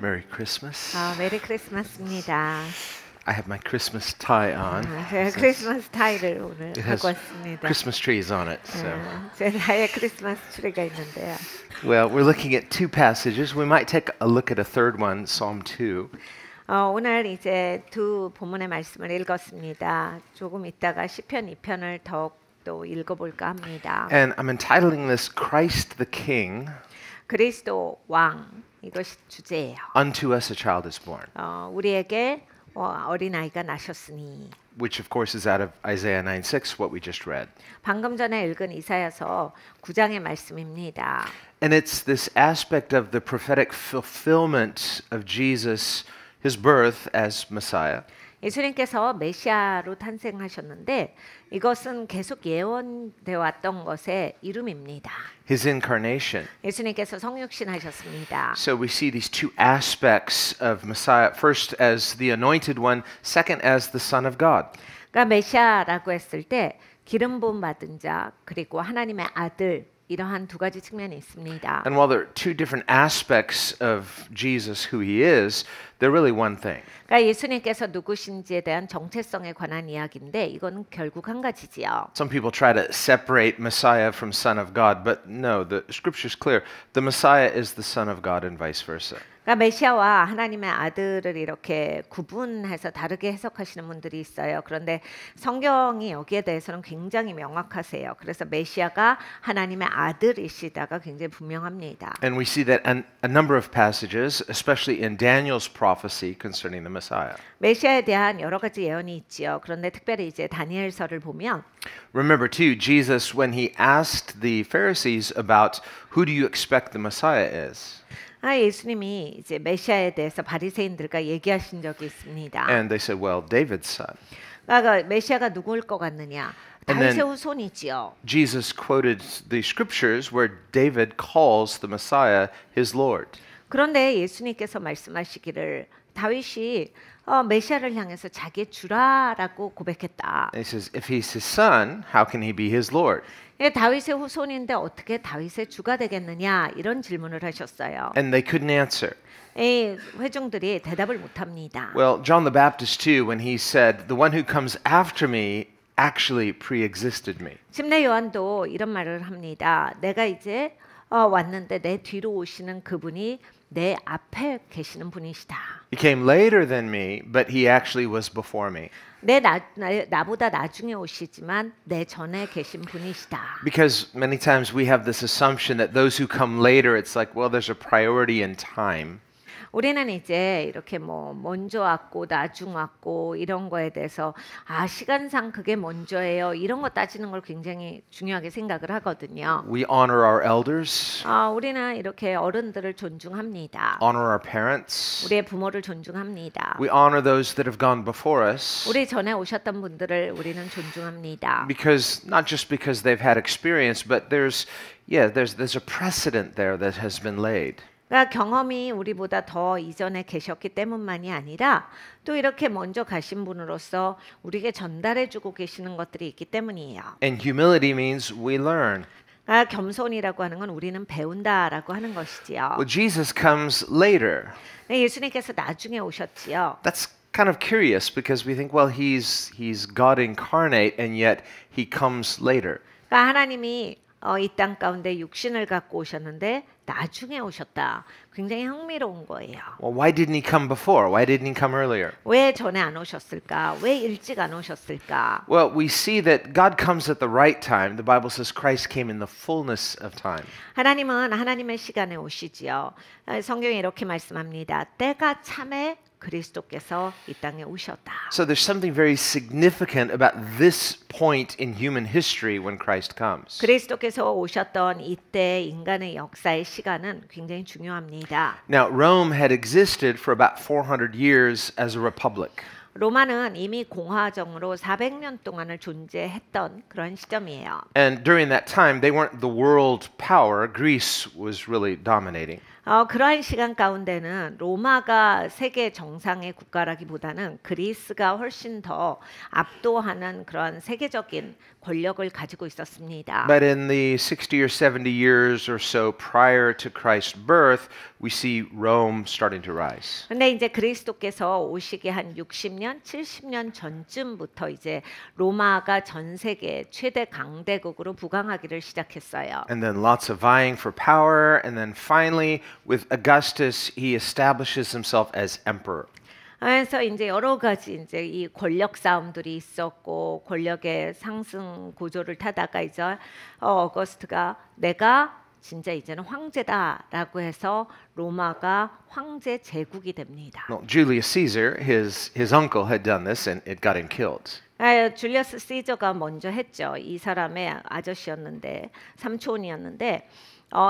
Merry Christmas. 메리 크리스마스입니다. I have my Christmas tie on. 제가 크리스마스 타이를 오늘 It has 하고 왔습니다. Christmas trees on it. So, 제 나의 크리스마스 트리가 있는데요. well, we're looking at two passages. We might take a look at a third one, Psalm 2. 오늘 이제 두 본문의 말씀을 읽었습니다. 조금 있다가 시편 2편을 더욱또 읽어볼까 합니다. And I'm entitling this Christ the King. 그리스도 왕 이것이 주제예요. Unto us a child is born, 우리에게 어린아이가 나셨으니. which of course is out of Isaiah 9:6, what we just read. 방금 전에 읽은 이사야서 9장의 말씀입니다. And it's this aspect of the prophetic fulfillment of Jesus, his birth as Messiah. 예수님께서 메시아로 탄생하셨는데 이것은 계속 예언되어 왔던 것의 이름입니다. His incarnation. 예수님께서 성육신하셨습니다. So we see these two aspects of Messiah, first as the anointed one, second as the Son of God. 그러니까 메시아라고 했을 때 기름 부음 받은 자 그리고 하나님의 아들 이러한 두 가지 측면이 있습니다. And while there are two different aspects of Jesus, who he is, they're really one thing. 그러니까 예수님께서 누구신지에 대한 정체성에 관한 이야기인데 이건 결국 한 가지지요. Some people try to separate Messiah from Son of God, but no, the scripture's clear. The Messiah is the Son of God and vice versa. 그러니까 메시아와 하나님의 아들을 이렇게 구분해서 다르게 해석하시는 분들이 있어요. 그런데 성경이 여기에 대해서는 굉장히 명확하세요. 그래서 메시아가 하나님의 아들이시다가 굉장히 분명합니다. And we see that in a number of passages, especially in Daniel's prophecy concerning the Messiah. 메시아에 대한 여러 가지 예언이 있지요. 그런데 특별히 이제 다니엘서를 보면 Remember too, Jesus, when he asked the Pharisees about who do you expect the Messiah is, 예수님이 이제 메시아에 대해서 바리새인들과 얘기하신 적이 있습니다. and they said, well, David's son. 그러니까 메시아가 누구일 것 같느냐? And 다윗의 then- 후손이지요. Jesus quoted the scriptures where David calls the Messiah his Lord. 그런데 예수님께서 말씀하시기를 다윗이 메시아를 향해서 자기의 주라라고 고백했다. And he says, if he's his son, how can he be his Lord? 다윗의 후손인데 어떻게 다윗의 주가 되겠느냐 이런 질문을 하셨어요. And they couldn't answer. 이 회중들이 대답을 못합니다. Well, John the Baptist too, when he said, the one who comes after me actually pre-existed me. 침례 요한도 이런 말을 합니다. 내가 이제 왔는데 내 뒤로 오시는 그분이 내 앞에 계시는 분이시다. He came later than me, but he actually was before me. 나보다 나중에 오시지만 내 전에 계신 분이시다. Because many times we have this assumption that those who come later, it's like, well, there's a priority in time. 우리는 이제 이렇게 뭐 먼저 왔고 나중 왔고 이런 거에 대해서 시간상 그게 먼저예요. 이런 거 따지는 걸 굉장히 중요하게 생각을 하거든요. We honor our elders, 우리는 이렇게 어른들을 존중합니다. honor our parents. 우리의 부모를 존중합니다. We honor those that have gone before us. 우리 전에 오셨던 분들을 우리는 존중합니다. Because not just because they've had experience, but there's a precedent there that has been laid. 그러니까 경험이 우리보다 더 이전에 계셨기 때문만이 아니라 또 이렇게 먼저 가신 분으로서 우리에게 전달해주고 계시는 것들이 있기 때문이에요. And humility means we learn. 그러니까 겸손이라고 하는 건 우리는 배운다라고 하는 것이지요. Well, Jesus comes later. 예수님께서 나중에 오셨지요. That's kind of curious because we think, well, he's God incarnate, and yet he comes later. 그러니까 하나님이 이 땅 가운데 육신을 갖고 오셨는데 나중에 오셨다. 굉장히 흥미로운 거예요. Well, why didn't he come before? Why didn't he come earlier? 왜 전에 안 오셨을까? 왜 일찍 안 오셨을까? Well, we see that God comes at the right time. The Bible says Christ came in the fullness of time. 하나님은 하나님의 시간에 오시지요. 성경에 이렇게 말씀합니다. 때가 참에 그리스도께서 이 땅에 오셨다. So there's something very significant about this point in human history when Christ comes. 그리스도께서 오셨던 이때 인간의 역사의 시간은 굉장히 중요합니다. Now, Rome had existed for about 400 years as a republic. 로마는 이미 공화정으로 400년 동안을 존재했던 그런 시점이에요. And during that time, they weren't the world power. Greece was really dominating. 그러한 시간 가운데는 로마가 세계 정상의 국가라기보다는 그리스가 훨씬 더 압도하는 그런 세계적인 권력을 가지고 있었습니다. But in the 60 or 70 years or so prior to Christ's birth, we see Rome starting to rise. 근데 이제 그리스도께서 오시기 한 60년, 70년 전쯤부터 이제 로마가 전 세계 최대 강대국으로 부강하기를 시작했어요. And then lots of vying for power, and then finally, with Augustus, he establishes himself as emperor. 그래서 이제 여러 가지 이제 이 권력 싸움들이 있었고 권력의 상승 고조를 타다가 이제 어거스트가 내가 진짜 이제는 황제다라고 해서 로마가 황제 제국이 됩니다. Well, Julius Caesar, his uncle, had done this, and it got him killed. 줄리어스 시저가 먼저 했죠. 이 사람의 아저씨였는데 삼촌이었는데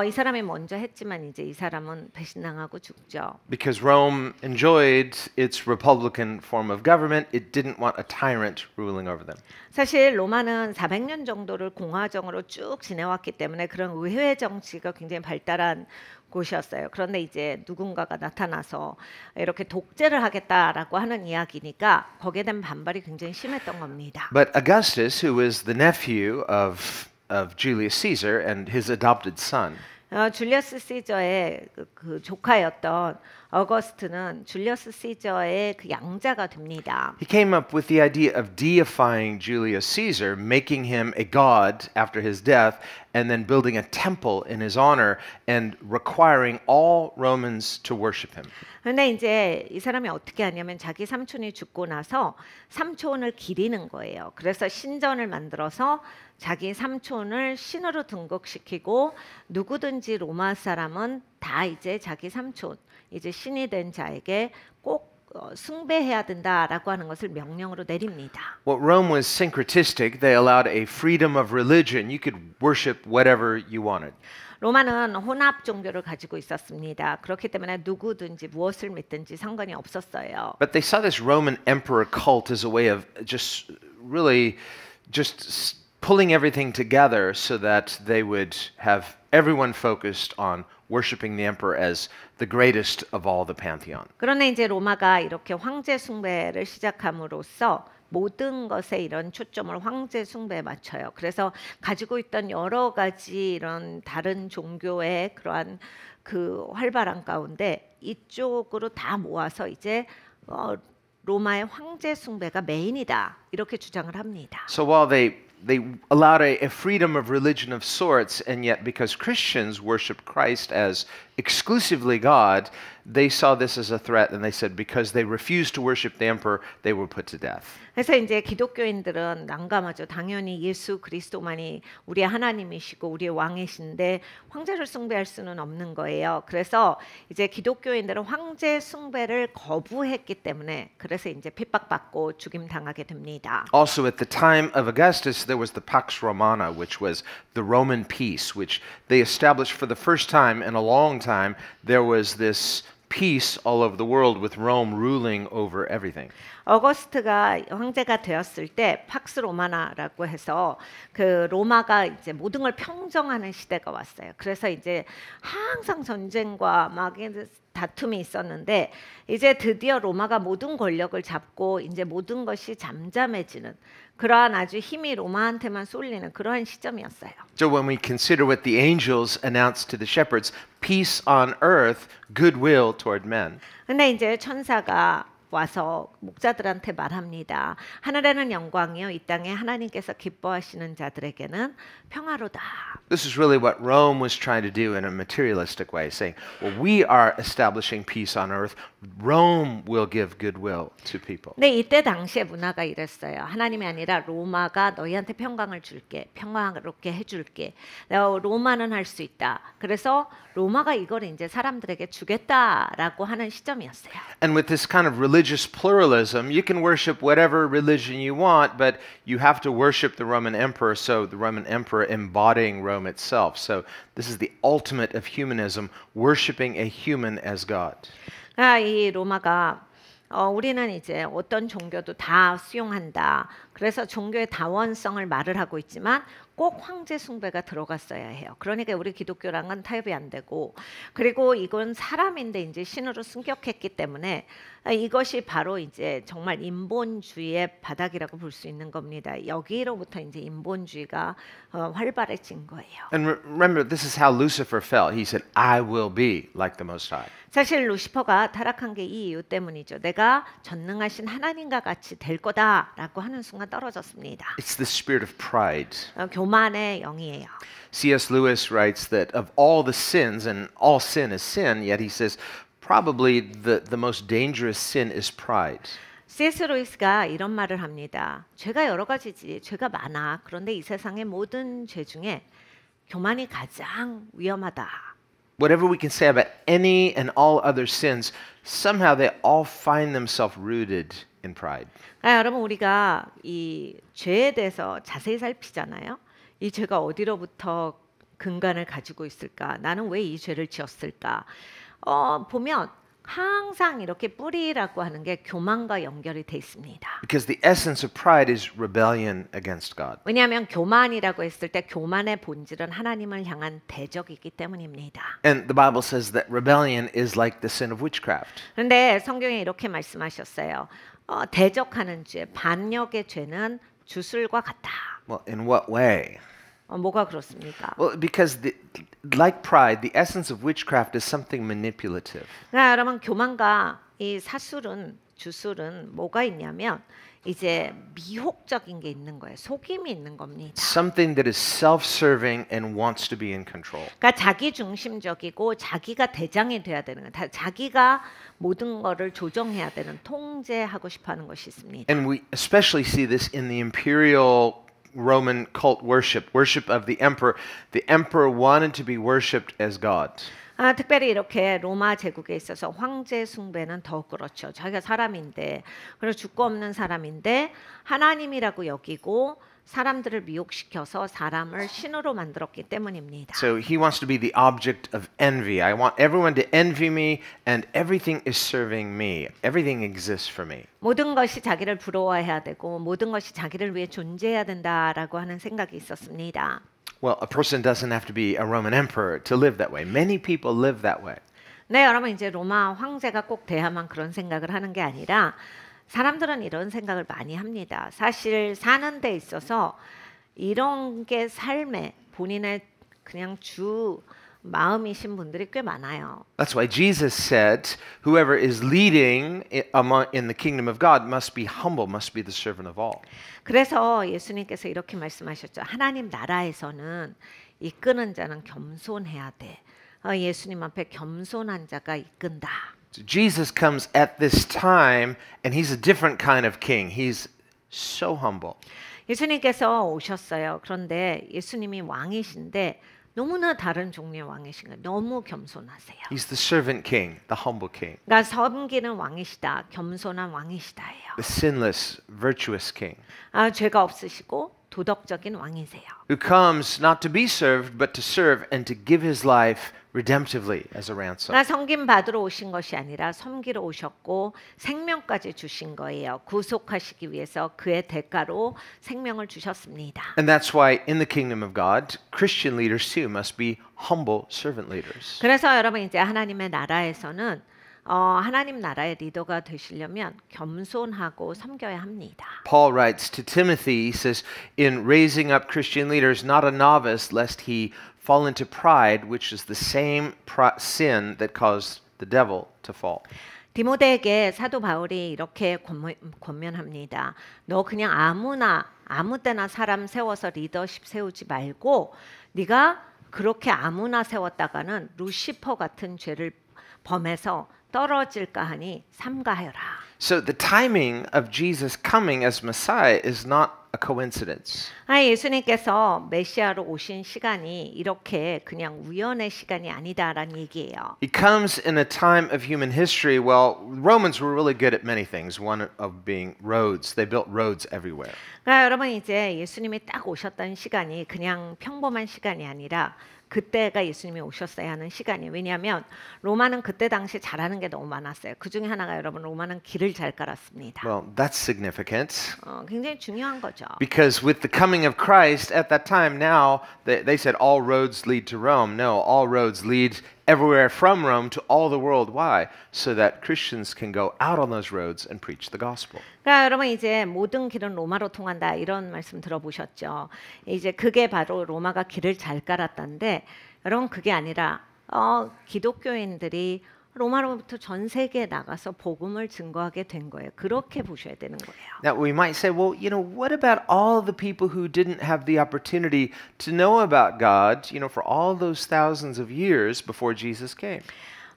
이 사람이 먼저 했지만 이제 이 사람은 배신당하고 죽죠. Because Rome enjoyed its republican form of government, it didn't want a tyrant ruling over them. 사실 로마는 400년 정도를 공화정으로 쭉 지내왔기 때문에 그런 의회 정치가 굉장히 발달한 곳이었어요. 그런데 이제 누군가가 나타나서 이렇게 독재를 하겠다라고 하는 이야기니까 거기에 대한 반발이 굉장히 심했던 겁니다. But Augustus, who was the nephew of Julius Caesar and his adopted son, 줄리어스 시저의 그 조카였던 어거스트는 줄리어스 시저의 그 양자가 됩니다. he came up with the idea of deifying Julius Caesar, making him a god after his death, and then building a temple in his honor and requiring all Romans to worship him. 근데 이제 이 사람이 어떻게 하냐면 자기 삼촌이 죽고 나서 삼촌을 기리는 거예요. 그래서 신전을 만들어서 자기 삼촌을 신으로 등극시키고 누구든지 로마 사람은 다 이제 자기 삼촌, 이제 신이 된 자에게 꼭 숭배해야 된다라고 하는 것을 명령으로 내립니다. Well, Rome was syncretistic. They allowed a freedom of religion. You could worship whatever you wanted. 로마는 혼합 종교를 가지고 있었습니다. 그렇기 때문에 누구든지 무엇을 믿든지 상관이 없었어요. But they saw this Roman emperor cult as a way of just really just pulling everything together so that they would have everyone focused on worshiping the emperor as the greatest of all the pantheon. 그런데 이제 로마가 이렇게 황제 숭배를 시작함으로써 모든 것에 이런 초점을 황제 숭배에 맞춰요. 그래서 가지고 있던 여러 가지 이런 다른 종교의 그러한 그 활발한 가운데 이쪽으로 다 모아서 이제 로마의 황제 숭배가 메인이다 이렇게 주장을 합니다. So while they allowed a freedom of religion of sorts, and yet because Christians worship Christ as exclusively God, they saw this as a threat, and they said because they refused to worship the emperor, they were put to death. 그래서 이제 기독교인들은 난감하죠. 당연히 예수 그리스도만이 우리의 하나님이시고 우리의 왕이신데 황제를 숭배할 수는 없는 거예요. 그래서 이제 기독교인들은 황제 숭배를 거부했기 때문에 그래서 이제 핍박받고 죽임 당하게 됩니다. Also, at the time of Augustus, there was the Pax Romana, which was the Roman peace, which they established for the first time in a long time. There was this peace all over the world with Rome ruling over everything. 어거스트가 황제가 되었을 때 팍스 로마나라고 해서 그 로마가 이제 모든 걸 평정하는 시대가 왔어요. 그래서 이제 항상 전쟁과 막 다툼이 있었는데 이제 드디어 로마가 모든 권력을 잡고 이제 모든 것이 잠잠해지는 그러한 아주 힘이 로마한테만 쏠리는 그러한 시점이었어요. So when we consider what the angels announced to the shepherds, peace on earth, goodwill toward men. 근데 이제 천사가 와서 목자들한테 말합니다. 하늘에는 영광이요 이 땅에 하나님께서 기뻐하시는 자들에게는 평화로다. This is really what Rome was trying to do in a materialistic way, saying, well, we are establishing peace on earth. Rome will give goodwill to people. 네, 이때 당시의 문화가 이랬어요. 하나님이 아니라 로마가 너희한테 평강을 줄게. 평화롭게 해줄게. 로마는 할 수 있다. 그래서 로마가 이걸 이제 사람들에게 주겠다라고 하는 시점이었어요. And with this kind of religious pluralism, you can worship whatever religion you want, but you have to worship the Roman emperor, so the Roman emperor embodying Rome itself. So this is the ultimate of humanism, worshiping a human as God. 이 로마가 우리는 이제 어떤 종교도 다 수용한다. 그래서 종교의 다원성을 말을 하고 있지만 꼭 황제 숭배가 들어갔어야 해요. 그러니까 우리 기독교랑은 타협이 안 되고, 그리고 이건 사람인데 이제 신으로 승격했기 때문에 이것이 바로 이제 정말 인본주의의 바닥이라고 볼 수 있는 겁니다. 여기로부터 이제 인본주의가 활발해진 거예요. And remember, this is how Lucifer fell. He said, I will be like the Most High. 사실 루시퍼가 타락한 게 이 이유 때문이죠. 내가 전능하신 하나님과 같이 될 거다라고 하는 순간 떨어졌습니다. It's the spirit of pride. 교만의 영이에요. C.S. Lewis writes that of all the sins, and all sin is sin, yet he says probably the most dangerous sin is pride. C.S. 루이스가 이런 말을 합니다. 죄가 여러 가지지, 죄가 많아. 그런데 이 세상의 모든 죄 중에 교만이 가장 위험하다. Whatever we can say about any and all other sins, somehow they all find themselves rooted in pride. 여러분 우리가 이 죄에 대해서 자세히 살피잖아요. 이 죄가 어디로부터 근간을 가지고 있을까? 나는 왜 이 죄를 지었을까? 보면 항상 이렇게 뿌리라고 하는 게 교만과 연결이 돼 있습니다. Because the essence of pride is rebellion against God. 왜냐하면 교만이라고 했을 때 교만의 본질은 하나님을 향한 대적이기 때문입니다. And the Bible says that rebellion is like the sin of witchcraft. 그런데 성경에 이렇게 말씀하셨어요. 대적하는 죄, 반역의 죄는 주술과 같다. Well, in what way? 뭐가 그렇습니까? Well, because like pride, the essence of witchcraft is something manipulative. 여러분 교만과 이 사술은 주술은 뭐가 있냐면 이제 미혹적인 게 있는 거예요. 속임이 있는 겁니다. Something that is self-serving and wants to be in control. 그러니까 자기 중심적이고 자기가 대장이 돼야 되는 거예요. 자기가 모든 거를 조정해야 되는, 통제하고 싶어하는 것이 있습니다. And we especially see this in the imperial Roman cult worship of the emperor. The emperor wanted to be worshipped as God. 특별히 이렇게 로마 제국에 있어서 황제 숭배는 더욱 그렇죠. 자기가 사람인데, 그리고 죽고 없는 사람인데 하나님이라고 여기고 사람들을 미혹시켜서 사람을 신으로 만들었기 때문입니다. So he wants to be the object of envy. I want everyone to envy me, and everything is serving me. Everything exists for me. 모든 것이 자기를 부러워해야 되고 모든 것이 자기를 위해 존재해야 된다라고 하는 생각이 있었습니다. Well, a person doesn't have to be a Roman emperor to live that way. Many people live that way. 네, 여러분 이제 로마 황제가 꼭 돼야만 그런 생각을 하는 게 아니라 사람들은 이런 생각을 많이 합니다. 사실 사는 데 있어서 이런 게 삶의 본인의 그냥 주 마음이신 분들이 꽤 많아요. That's why Jesus said, whoever is leading in the kingdom of God must be humble, must be the servant of all. 그래서 예수님께서 이렇게 말씀하셨죠. 하나님 나라에서는 이끄는 자는 겸손해야 돼. 예수님 앞에 겸손한 자가 이끈다. So Jesus comes at this time, and he's a different kind of king. He's so humble. 예수님께서 오셨어요. 그런데 예수님이 왕이신데 너무나 다른 종류의 왕이신 거예요. 너무 겸손하세요. He's the servant king, the humble king, 그러니까 섬기는 왕이시다, 겸손한 왕이시다예요. the sinless, virtuous king, 죄가 없으시고 도덕적인 왕이세요. who comes not to be served, but to serve and to give his life redemptively as a ransom. 그러니까 섬김 받으러 오신 것이 아니라 섬기러 오셨고 생명까지 주신 거예요. 구속하시기 위해서 그의 대가로 생명을 주셨습니다. And that's why in the kingdom of God, Christian leaders too must be humble servant leaders. 그래서 여러분 이제 하나님의 나라에서는 하나님 나라의 리더가 되시려면 겸손하고 섬겨야 합니다. Paul writes to Timothy, he says, in raising up Christian leaders, not a novice, lest he fall into pride, which is the same sin that caused the devil to fall. 디모데에게 사도 바울이 이렇게 권면합니다. 너 그냥 아무 때나 사람 세워서 리더십 세우지 말고 네가 그렇게 아무나 세웠다가는 루시퍼 같은 죄를 범해서 떨어질까 하니 삼가하여라. So the timing of Jesus coming as Messiah is not a coincidence. 예수님께서 메시아로 오신 시간이 이렇게 그냥 우연의 시간이 아니다라는 얘기예요. He comes in a time of human history. Well, Romans were really good at many things. One of being roads. They built roads everywhere. 그러니까 여러분 이제 예수님이 딱 오셨던 시간이 그냥 평범한 시간이 아니라 그때가 예수님이 오셨어야 하는 시간이에요. 왜냐하면 로마는 그때 당시 잘하는 게 너무 많았어요. 그 중에 하나가 여러분 로마는 길을 잘 깔았습니다. Well, that's significant. 굉장히 중요한 거죠. Because with the coming of Christ at that time, now they said all roads lead to Rome. No, all roads lead everywhere from Rome to all the world. Why? So that Christians can go out on those roads and preach the gospel. 그러니까 여러분 이제 모든 길은 로마로 통한다 이런 말씀 들어보셨죠. 이제 그게 바로 로마가 길을 잘 깔았다는데 여러분 그게 아니라 기독교인들이 로마로부터 전 세계에 나가서 복음을 증거하게 된 거예요. 그렇게 보셔야 되는 거예요. Now we might say, well, what about all the people who didn't have the opportunity to know about God, for all those thousands of years before Jesus came?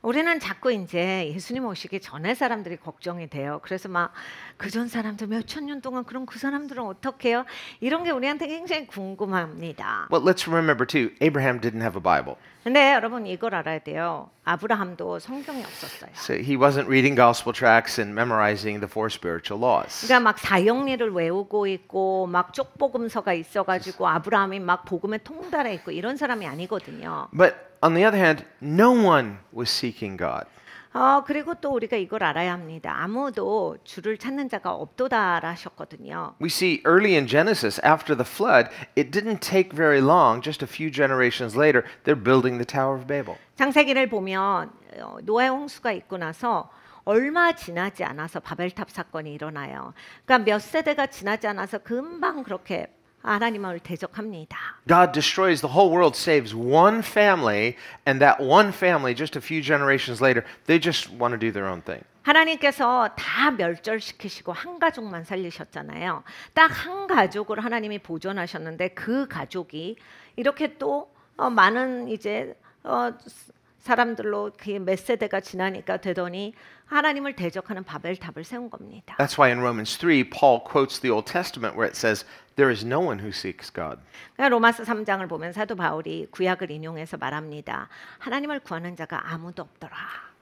우리는 자꾸 이제 예수님 오시기 전에 사람들이 걱정이 돼요. 그래서 막 그전 사람들 몇천 년 동안 그럼 그 사람들은 어떻게 해요? 이런 게 우리한테 굉장히 궁금합니다. Well, let's remember too, Abraham didn't have a Bible. 근데 여러분 이걸 알아야 돼요. 아브라함도 성경이 없었어요. So he wasn't reading gospel tracts and memorizing the four spiritual laws. 그러니까 막 사형리를 외우고 있고 막 쪽복음서가 있어가지고 아브라함이 막 복음에 통달해 있고 이런 사람이 아니거든요. But on the other hand, no one was seeking God. 그리고 또 우리가 이걸 알아야 합니다. 아무도 주를 찾는 자가 없도다라 하셨거든요. We see early in Genesis, after the flood, it didn't take very long, just a few generations later, they're building the Tower of Babel. 창세기를 보면 노아의 홍수가 있고 나서 얼마 지나지 않아서 바벨탑 사건이 일어나요. 그러니까 몇 세대가 지나지 않아서 금방 그렇게 하나님을 대적합니다. God destroys the whole world, saves one family, and that one family, just a few generations later, they just want to do their own thing. 하나님께서 다 멸절시키시고 한 가족만 살리셨잖아요. 딱 한 가족을 하나님이 보존하셨는데 그 가족이 이렇게 또 많은 이제 사람들로 몇 세대가 지나니까 되더니 하나님을 대적하는 바벨탑을 세운 겁니다. That's why in Romans 3, Paul quotes the Old Testament where it says, there is no one who seeks God. 그러니까 로마서 3장을 보면 사도 바울이 구약을 인용해서 말합니다. 하나님을 구하는 자가 아무도 없더라.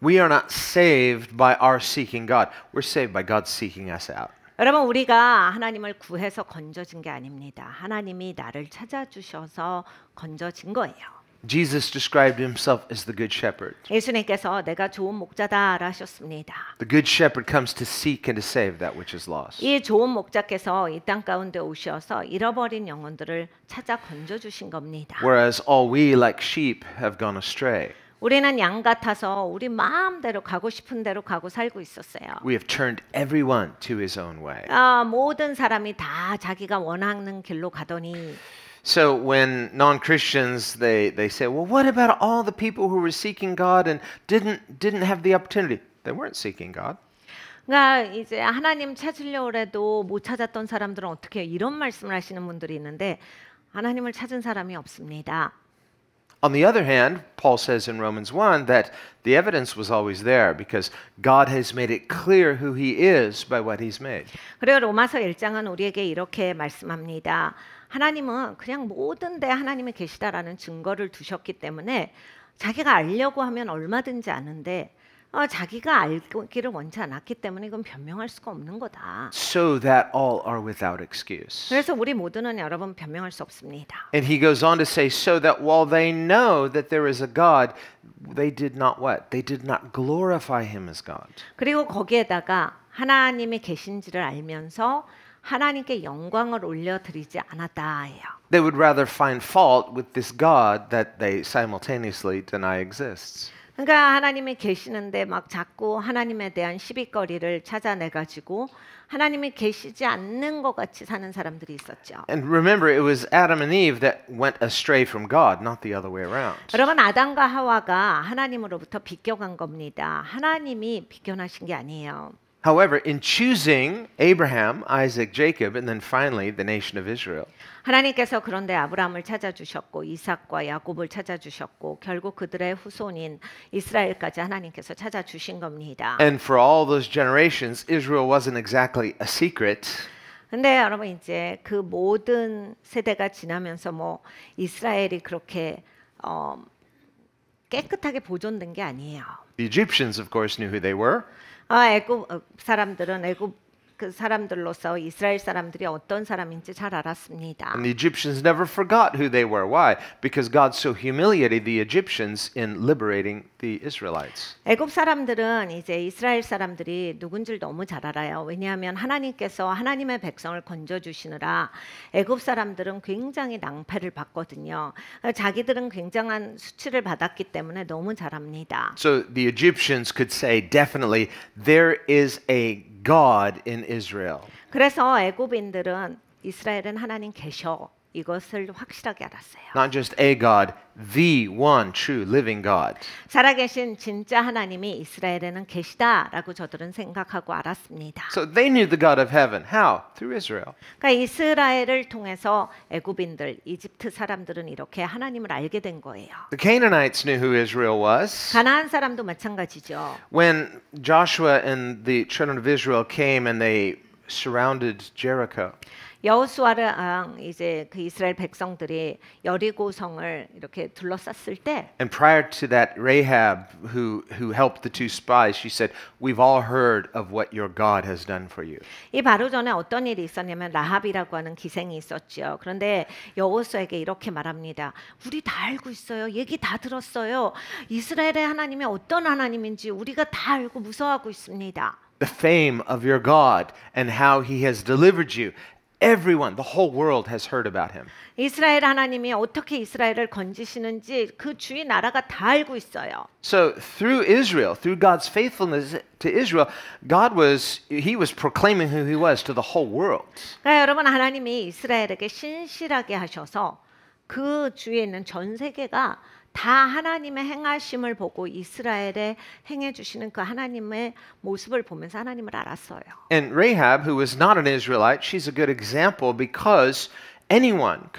We are not saved by our seeking God. We're saved by God seeking us out. 여러분 우리가 하나님을 구해서 건져진 게 아닙니다. 하나님이 나를 찾아주셔서 건져진 거예요. Jesus described himself as the good shepherd. 예수님께서 내가 좋은 목자다라 하셨습니다. The good shepherd comes to seek and to save that which is lost. 이 좋은 목자께서 이 땅 가운데 오셔서 잃어버린 영혼들을 찾아 건져주신 겁니다. Whereas all we like sheep have gone astray. 우리는 양 같아서 우리 마음대로 가고 싶은 대로 가고 살고 있었어요. We have turned everyone to his own way. 모든 사람이 다 자기가 원하는 길로 가더니 So when non-Christians they say, well, what about all the people who were seeking God and didn't have the opportunity? They weren't seeking God. 그러니까 이제 하나님 찾으려고 해도 못 찾았던 사람들은 어떻게 해요? 이런 말씀을 하시는 분들이 있는데 하나님을 찾은 사람이 없습니다. On the other hand, Paul says in Romans 1 that the evidence was always there because God has made it clear who he is by what he's made. 그리고 로마서 1장은 우리에게 이렇게 말씀합니다. 하나님은 그냥 모든 데 하나님이 계시다라는 증거를 두셨기 때문에 자기가 알려고 하면 얼마든지 아는데 자기가 알기를 원치 않았기 때문에 이건 변명할 수가 없는 거다. So that all are without excuse. 그래서 우리 모두는 여러분 변명할 수 없습니다. And he goes on to say, so that while they know that there is a God, they did not what? They did not glorify him as God. 그리고 거기에다가 하나님이 계신지를 알면서 하나님께 영광을 올려드리지 않았다예요. They would rather find fault with this God that they simultaneously deny exists. 그러니까 하나님이 계시는데 막 자꾸 하나님에 대한 시비거리를 찾아내가지고 하나님이 계시지 않는 것 같이 사는 사람들이 있었죠. And remember, it was Adam and Eve that went astray from God, not the other way around. 여러분 아담과 하와가 하나님으로부터 비껴간 겁니다. 하나님이 비껴나신 게 아니에요. However, in choosing Abraham, Isaac, Jacob, and then finally the nation of Israel, 하나님께서 그런데 아브라함을 찾아주셨고 이삭과 야곱을 찾아주셨고 결국 그들의 후손인 이스라엘까지 하나님께서 찾아주신 겁니다. and for all those generations, Israel wasn't exactly a secret. 근데 여러분 이제 그 모든 세대가 지나면서 뭐 이스라엘이 그렇게 깨끗하게 보존된 게 아니에요. The Egyptians, of course, knew who they were. 애굽 사람들은 그 사람들로서 이스라엘 사람들이 어떤 사람인지 잘 알았습니다. And the Egyptians never forgot who they were. Why? Because God so humiliated the Egyptians in liberating the Israelites. 애굽 사람들은 이제 이스라엘 사람들이 누군지를 너무 잘 알아요. 왜냐하면 하나님께서 하나님의 백성을 건져 주시느라 애굽 사람들은 굉장히 낭패를 받거든요. 자기들은 굉장한 수치를 받았기 때문에 너무 잘 압니다. So the Egyptians could say definitely there is a God in Israel. 그래서 애굽인들은 이스라엘은 하나님 계셔 이것을 확실하게 알았어요. Not just a God, the one true living God. 살아계신 진짜 하나님이 이스라엘에는 계시다라고 저들은 생각하고 알았습니다. So they knew the God of heaven. How? Through Israel. 그러니까 이스라엘을 통해서 애굽인들, 이집트 사람들은 이렇게 하나님을 알게 된 거예요. The Canaanites knew who Israel was. 가나안 사람도 마찬가지죠. When Joshua and the children of Israel came and they surrounded Jericho. 여호수아랑 이제 그 이스라엘 백성들이 여리고 성을 이렇게 둘러쌌을 때 And prior to that, Rahab, who helped the two spies, she said, "We've all heard of what your God has done for you." 이 바로 전에 어떤 일이 있었냐면 라합이라고 하는 기생이 있었죠. 그런데 여호수아에게 이렇게 말합니다. 우리 다 알고 있어요. 얘기 다 들었어요. 이스라엘의 하나님이 어떤 하나님인지 우리가 다 알고 무서워하고 있습니다. The fame of your God and how he has delivered you. Everyone, the whole world has heard about him. 이스라엘 하나님이 어떻게 이스라엘을 건지시는지 그 주위 나라가 다 알고 있어요. So through Israel, through God's faithfulness to Israel, he was proclaiming who he was to the whole world. 그러니까 여러분 하나님이 이스라엘에게 신실하게 하셔서 그 주위에 있는 전 세계가 다 하나님의 행하심을 보고 이스라엘에 행해 주시는 그 하나님의 모습을 보면서 하나님을 알았어요. And Rahab, who was not an Israelite, she's a good example because anyone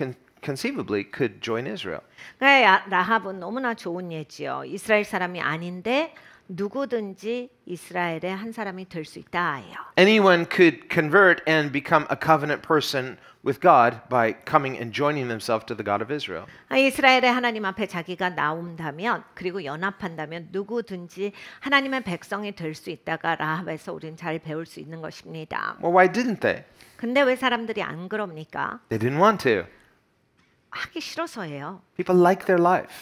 conceivably could join Israel. 그러니까 라합은 너무나 좋은 예지요. 이스라엘 사람이 아닌데 누구든지 이스라엘의 한 사람이 될 수 있다예요. Anyone could convert and become a covenant person with God by coming and joining themselves to the God of Israel. 이스라엘의 하나님 앞에 자기가 나온다면 그리고 연합한다면 누구든지 하나님의 백성이 될 수 있다가 라합에서 우리는 잘 배울 수 있는 것입니다. Well, why didn't they? 근데 왜 사람들이 안 그럽니까? They didn't want to. 하기 싫어서예요. People like their life.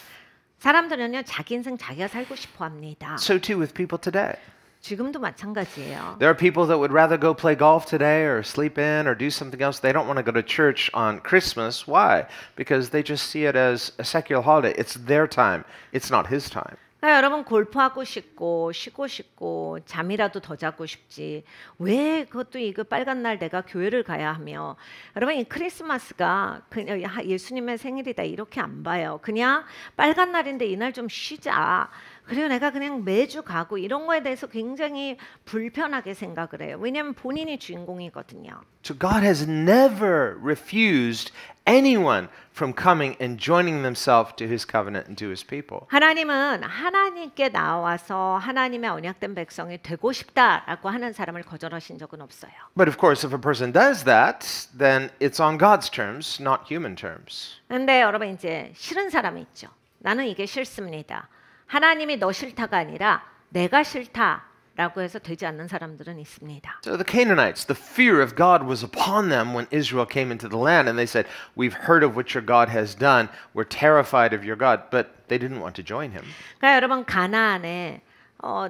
사람들은요 자기 인생 자기가 살고 싶어 합니다. So too with people today. 지금도 마찬가지예요. There are people that would rather go play golf today or sleep in or do something else. They don't want to go to church on Christmas. Why? Because they just see it as a secular holiday. It's their time. It's not his time. 그러니까 여러분 골프하고 싶고 쉬고 싶고 잠이라도 더 자고 싶지 왜 그것도 이거 빨간 날 내가 교회를 가야 하며 여러분 이 크리스마스가 그냥 예수님의 생일이다 이렇게 안 봐요. 그냥 빨간 날인데 이날 좀 쉬자. 그리고 내가 그냥 매주 가고 이런 거에 대해서 굉장히 불편하게 생각을 해요. 왜냐하면 본인이 주인공이거든요. So God has never refused anyone from coming and joining themselves to his covenant and to his people. 하나님은 하나님께 나와서 하나님의 언약된 백성이 되고 싶다라고 하는 사람을 거절하신 적은 없어요. But of course, if a person does that, then it's on God's terms, not human terms. 근데 여러분 이제 싫은 사람이 있죠. 나는 이게 싫습니다. 하나님이 너 싫다가 아니라 내가 싫다라고 해서 되지 않는 사람들은 있습니다. So the Canaanites, the fear of God was upon them when Israel came into the land, and they said, "We've heard of what your God has done. We're terrified of your God," but they didn't want to join him. 그러니까 여러분 가나안에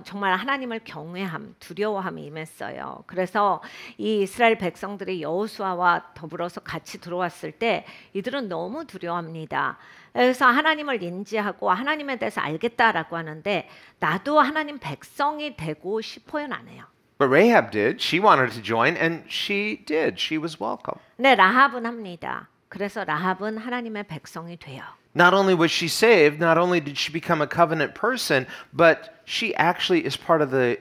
정말 하나님을 경외함, 두려워함이 임했어요. 그래서 이 이스라엘 백성들이 여호수아와 더불어서 같이 들어왔을 때 이들은 너무 두려워합니다. 그래서 하나님을 인지하고 하나님에 대해서 알겠다라고 하는데 나도 하나님 백성이 되고 싶어요는 안 해요. But Rahab did. She wanted to join, and she did. She was welcome. 네, 라합은 합니다. 그래서 라합은 하나님의 백성이 돼요. Not only was she saved, not only did she become a covenant person, but she actually is part of the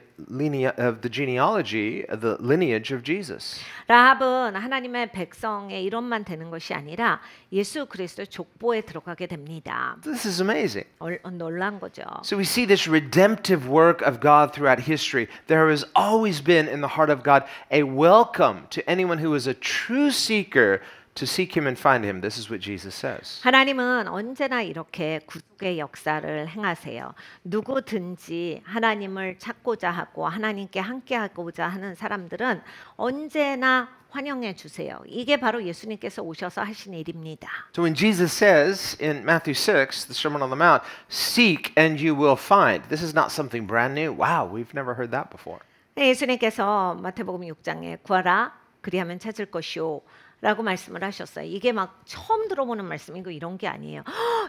genealogy, the lineage of Jesus. 라합은 하나님의 백성의 이론만 되는 것이 아니라 예수 그리스도의 족보에 들어가게 됩니다. This is amazing. 놀란 거죠. So we see this redemptive work of God throughout history. There has always been in the heart of God a welcome to anyone who is a true seeker to seek him and find him. This is what Jesus says. 하나님은 언제나 이렇게 구속의 역사를 행하세요. 누구든지 하나님을 찾고자 하고 하나님께 함께하고자 하는 사람들은 언제나 환영해 주세요. 이게 바로 예수님께서 오셔서 하신 일입니다. So when Jesus says in Matthew 6, the Sermon on the Mount, seek and you will find. This is not something brand new. Wow, we've never heard that before. 예수님께서 마태복음 6장에 구하라 그리하면 찾을 것이요 라고 말씀을 하셨어요. 이게 막 처음 들어보는 말씀이고 이런 게 아니에요.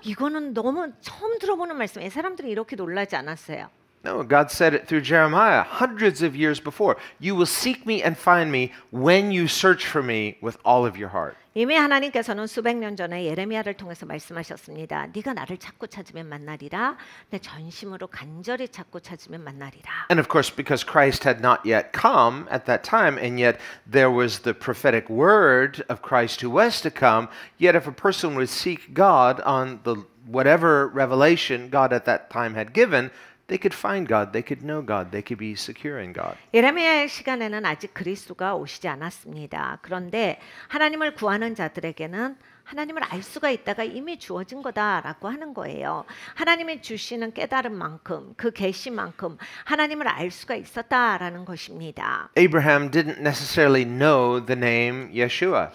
이거는 너무 처음 들어보는 말씀이에요. 사람들이 이렇게 놀라지 않았어요. No, God said it through Jeremiah hundreds of years before. You will seek me and find me when you search for me with all of your heart. 이미 하나님께서는 수백 년 전에 예레미야를 통해서 말씀하셨습니다. 네가 나를 찾고 찾으면 만나리라. 내 전심으로 간절히 찾고 찾으면 만나리라. And of course, because Christ had not yet come at that time, and yet there was the prophetic word of Christ who was to come, yet if a person would seek God on the whatever revelation God at that time had given, they could find God, they could know God, they could be secure in God. 예레미야의 시간에는 아직 그리스도가 오시지 않았습니다. 그런데 하나님을 구하는 자들에게는 하나님을 알 수가 있다가 이미 주어진 거다라고 하는 거예요. 하나님이 주시는 깨달음만큼 그 계시만큼 하나님을 알 수가 있었다라는 것입니다. Abraham didn't necessarily know the name Yeshua.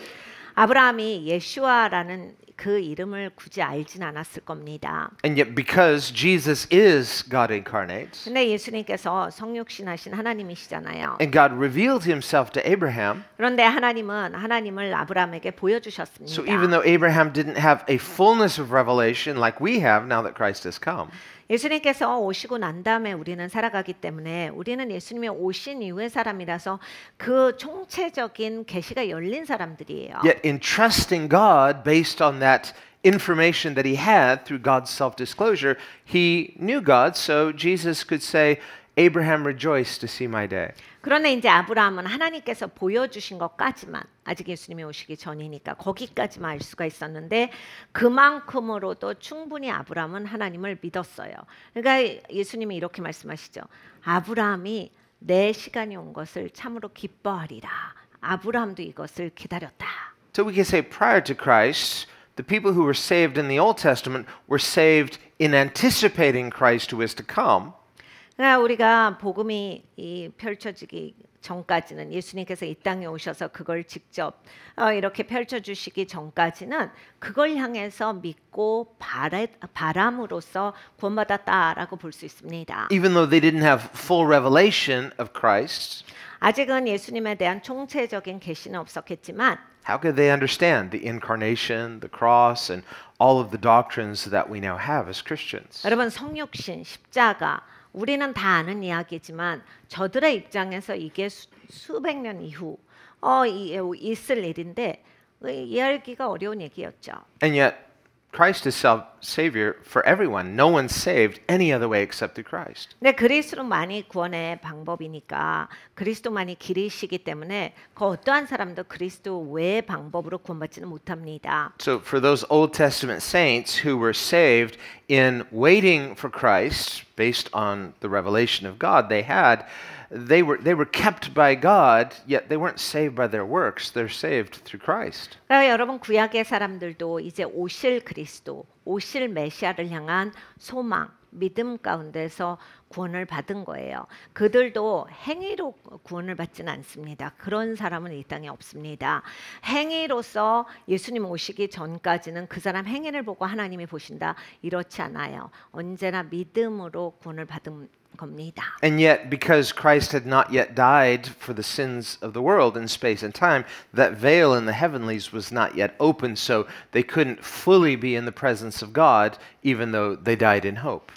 아브라함이 예수아라는 그 이름을 굳이 알진 않았을 겁니다. And yet because Jesus is God incarnate, 근데 예수님께서 성육신하신 하나님이시잖아요. and God revealed himself to Abraham, 그런데 하나님은 하나님을 아브라함에게 보여주셨습니다. so even though Abraham didn't have a fullness of revelation like we have now that Christ has come, 예수님께서 오시고 난 다음에 우리는 살아가기 때문에 우리는 예수님이 오신 이후의 사람이라서 그 총체적인 계시가 열린 사람들이에요. yet in trusting God based on that information that he had through God's self-disclosure, he knew God, so Jesus could say, Abraham rejoiced to see my day. 그런데 이제 아브라함은 하나님께서 보여주신 것까지만 아직 예수님이 오시기 전이니까 거기까지만 알 수가 있었는데 그만큼으로도 충분히 아브라함은 하나님을 믿었어요. 그러니까 예수님이 이렇게 말씀하시죠. 아브라함이 내 시간이 온 것을 참으로 기뻐하리라. 아브라함도 이것을 기다렸다. So we can say prior to Christ, the people who were saved in the Old Testament were saved in anticipating Christ who is to come. 그러니까 우리가 복음이 펼쳐지기 전까지는 예수님께서 이 땅에 오셔서 그걸 직접 이렇게 펼쳐주시기 전까지는 그걸 향해서 믿고 바람으로써 구원받았다라고 볼 수 있습니다. Even though they didn't have full revelation of Christ, 아직은 예수님에 대한 총체적인 계시는 없었겠지만 how could they understand the incarnation, the cross, and all of the doctrines that we now have as Christians? 여러분 성육신, 십자가 우리는 다 아는 이야기지만 저들의 입장에서 이게 수백 년 이후 있을 일인데 이해하기가 어려운 얘기였죠. And yet, Christ is Savior for everyone. No one's saved any other way except through Christ. 근데 그리스도만이 구원의 방법이니까 그리스도만이 길이시기 때문에 그 어떠한 사람도 그리스도 외의 방법으로 구원받지는 못합니다. So for those Old Testament saints who were saved in waiting for Christ based on the revelation of God they had, they were kept by God, yet they weren't saved by their works. They're saved through Christ. 그러니까 여러분 구약의 사람들도 이제 오실 그리스도, 오실 메시아를 향한 소망, 믿음 가운데서 구원을 받은 거예요. 그들도 행위로 구원을 받지는 않습니다. 그런 사람은 이 땅에 없습니다. 행위로서 예수님 오시기 전까지는 그 사람 행위를 보고 하나님이 보신다. 이렇지 않아요. 언제나 믿음으로 구원을 받은 겁니다. And yet, because Christ had not yet died for the sins of the world in space and time, that veil in the heavenlies was not yet open, so they couldn't fully be in the presence of God, even though they died in hope.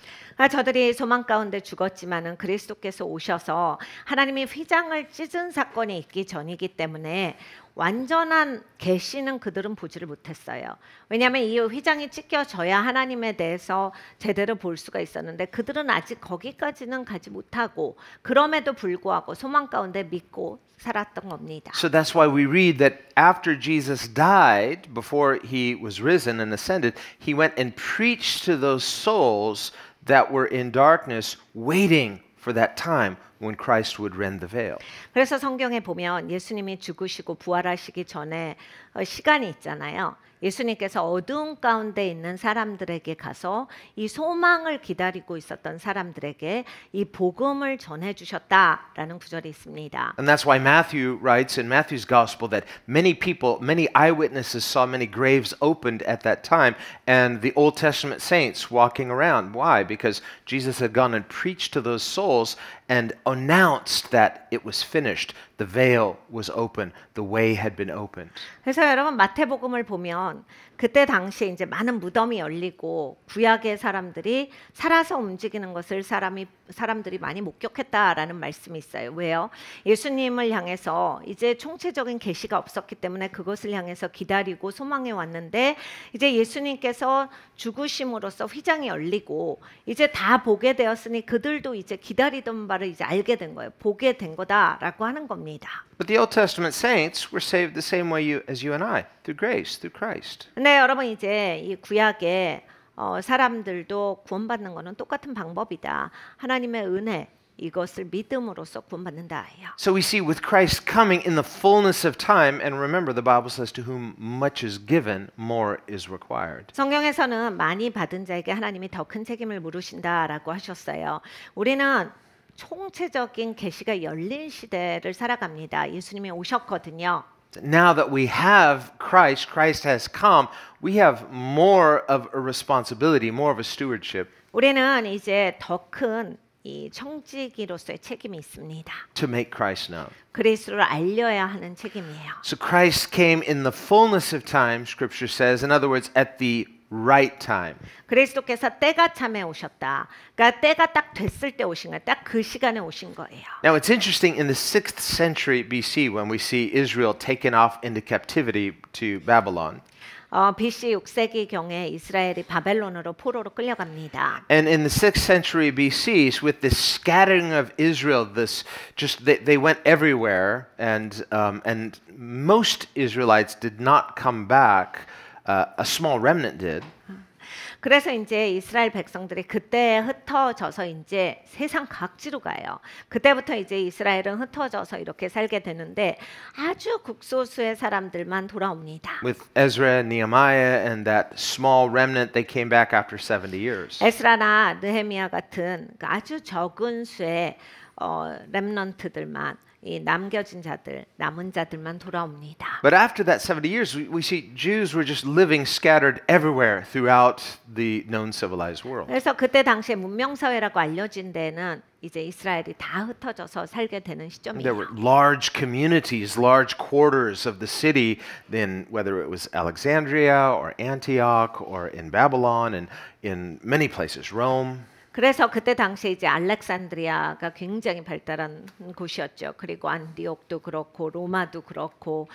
저들이 소망 가운데 죽었지만은 그리스도께서 오셔서 하나님이 휘장을 찢은 사건이 있기 전이기 때문에 완전한 계시는 그들은 보지를 못했어요. 왜냐하면 이 휘장이 찢겨져야 하나님에 대해서 제대로 볼 수가 있었는데 그들은 아직 거기까지는 가지 못하고 그럼에도 불구하고 소망 가운데 믿고 살았던 겁니다. So that's why we read that after Jesus died, before he was risen and ascended, he went and preached to those souls that were in darkness, waiting for that time, when Christ would rend the veil. 그래서 성경에 보면 예수님이 죽으시고 부활하시기 전에 시간이 있잖아요. 예수님께서 어두운 가운데 있는 사람들에게 가서 이 소망을 기다리고 있었던 사람들에게 이 복음을 전해 주셨다라는 구절이 있습니다. And that's why Matthew writes in Matthew's gospel that many people, many eyewitnesses saw many graves opened at that time and the Old Testament saints walking around. Why? Because Jesus had gone and preached to those souls and announced that it was finished. The veil was open. The way had been opened. 그래서 여러분 마태복음을 보면 그때 당시에 이제 많은 무덤이 열리고 구약의 사람들이 살아서 움직이는 것을 사람들이 많이 목격했다라는 말씀이 있어요. 왜요? 예수님을 향해서 이제 총체적인 계시가 없었기 때문에 그것을 향해서 기다리고 소망해 왔는데 이제 예수님께서 죽으심으로써 휘장이 열리고 이제 다 보게 되었으니 그들도 이제 기다리던 바를 이제 알게 된 거예요. 보게 된 거다라고 하는 겁니다. But the Old Testament saints were saved the same way as you and I, through grace, through Christ. 네, 여러분 이제 이 구약의 사람들도 구원받는 것은 똑같은 방법이다. 하나님의 은혜 이것을 믿음으로써 구원받는다예요. So we see with Christ coming in the fullness of time, and remember the Bible says to whom much is given, more is required. 성경에서는 많이 받은 자에게 하나님이 더 큰 책임을 물으신다라고 하셨어요. 우리는 총체적인 계시가 열린 시대를 살아갑니다. 예수님이 오셨거든요. Now that we have Christ, Christ has come, we have more of a responsibility, more of a stewardship 우리는 이제 더 큰 이 청지기로서의 책임이 있습니다. to make Christ known. 그리스도를 알려야 하는 책임이에요. So Christ came in the fullness of time, Scripture says, in other words, at the right time. 그리스도께서 때가 참에 오셨다. 그러니까 때가 딱 됐을 때 오신 거예요. 딱 그 시간에 오신 거예요. Now it's interesting in the 6th century BC when we see Israel taken off into captivity to Babylon. BC 6세기 경에 이스라엘이 바벨론으로 포로로 끌려갑니다. And in the 6th century BC, with this scattering of Israel, this just they went everywhere, and most Israelites did not come back. A small remnant did. 그래서 이제 이스라엘 백성들이 그때 흩어져서 이제 세상 각지로 가요. 그때부터 이제 이스라엘은 흩어져서 이렇게 살게 되는데 아주 극소수의 사람들만 돌아옵니다. With Ezra and Nehemiah and that small remnant, they came back after 70 years. 에스라나 느헤미야 같은 아주 적은 수의 렘넌트들만 이 남겨진 자들, 남은 자들만 돌아옵니다. But after that 70 years, we see Jews were just living scattered everywhere throughout the known civilized world. 그래서 그때 당시에 문명 사회라고 알려진 데는 이제 이스라엘이 다 흩어져서 살게 되는 시점이에요. There were large communities, large quarters of the city, then whether it was Alexandria or Antioch or in Babylon and in many places, Rome. 그래서 그때 당시에 이제 알렉산드리아가 굉장히 발달한 곳이었죠. 그리고 안디옥도 그렇고 로마도 그렇고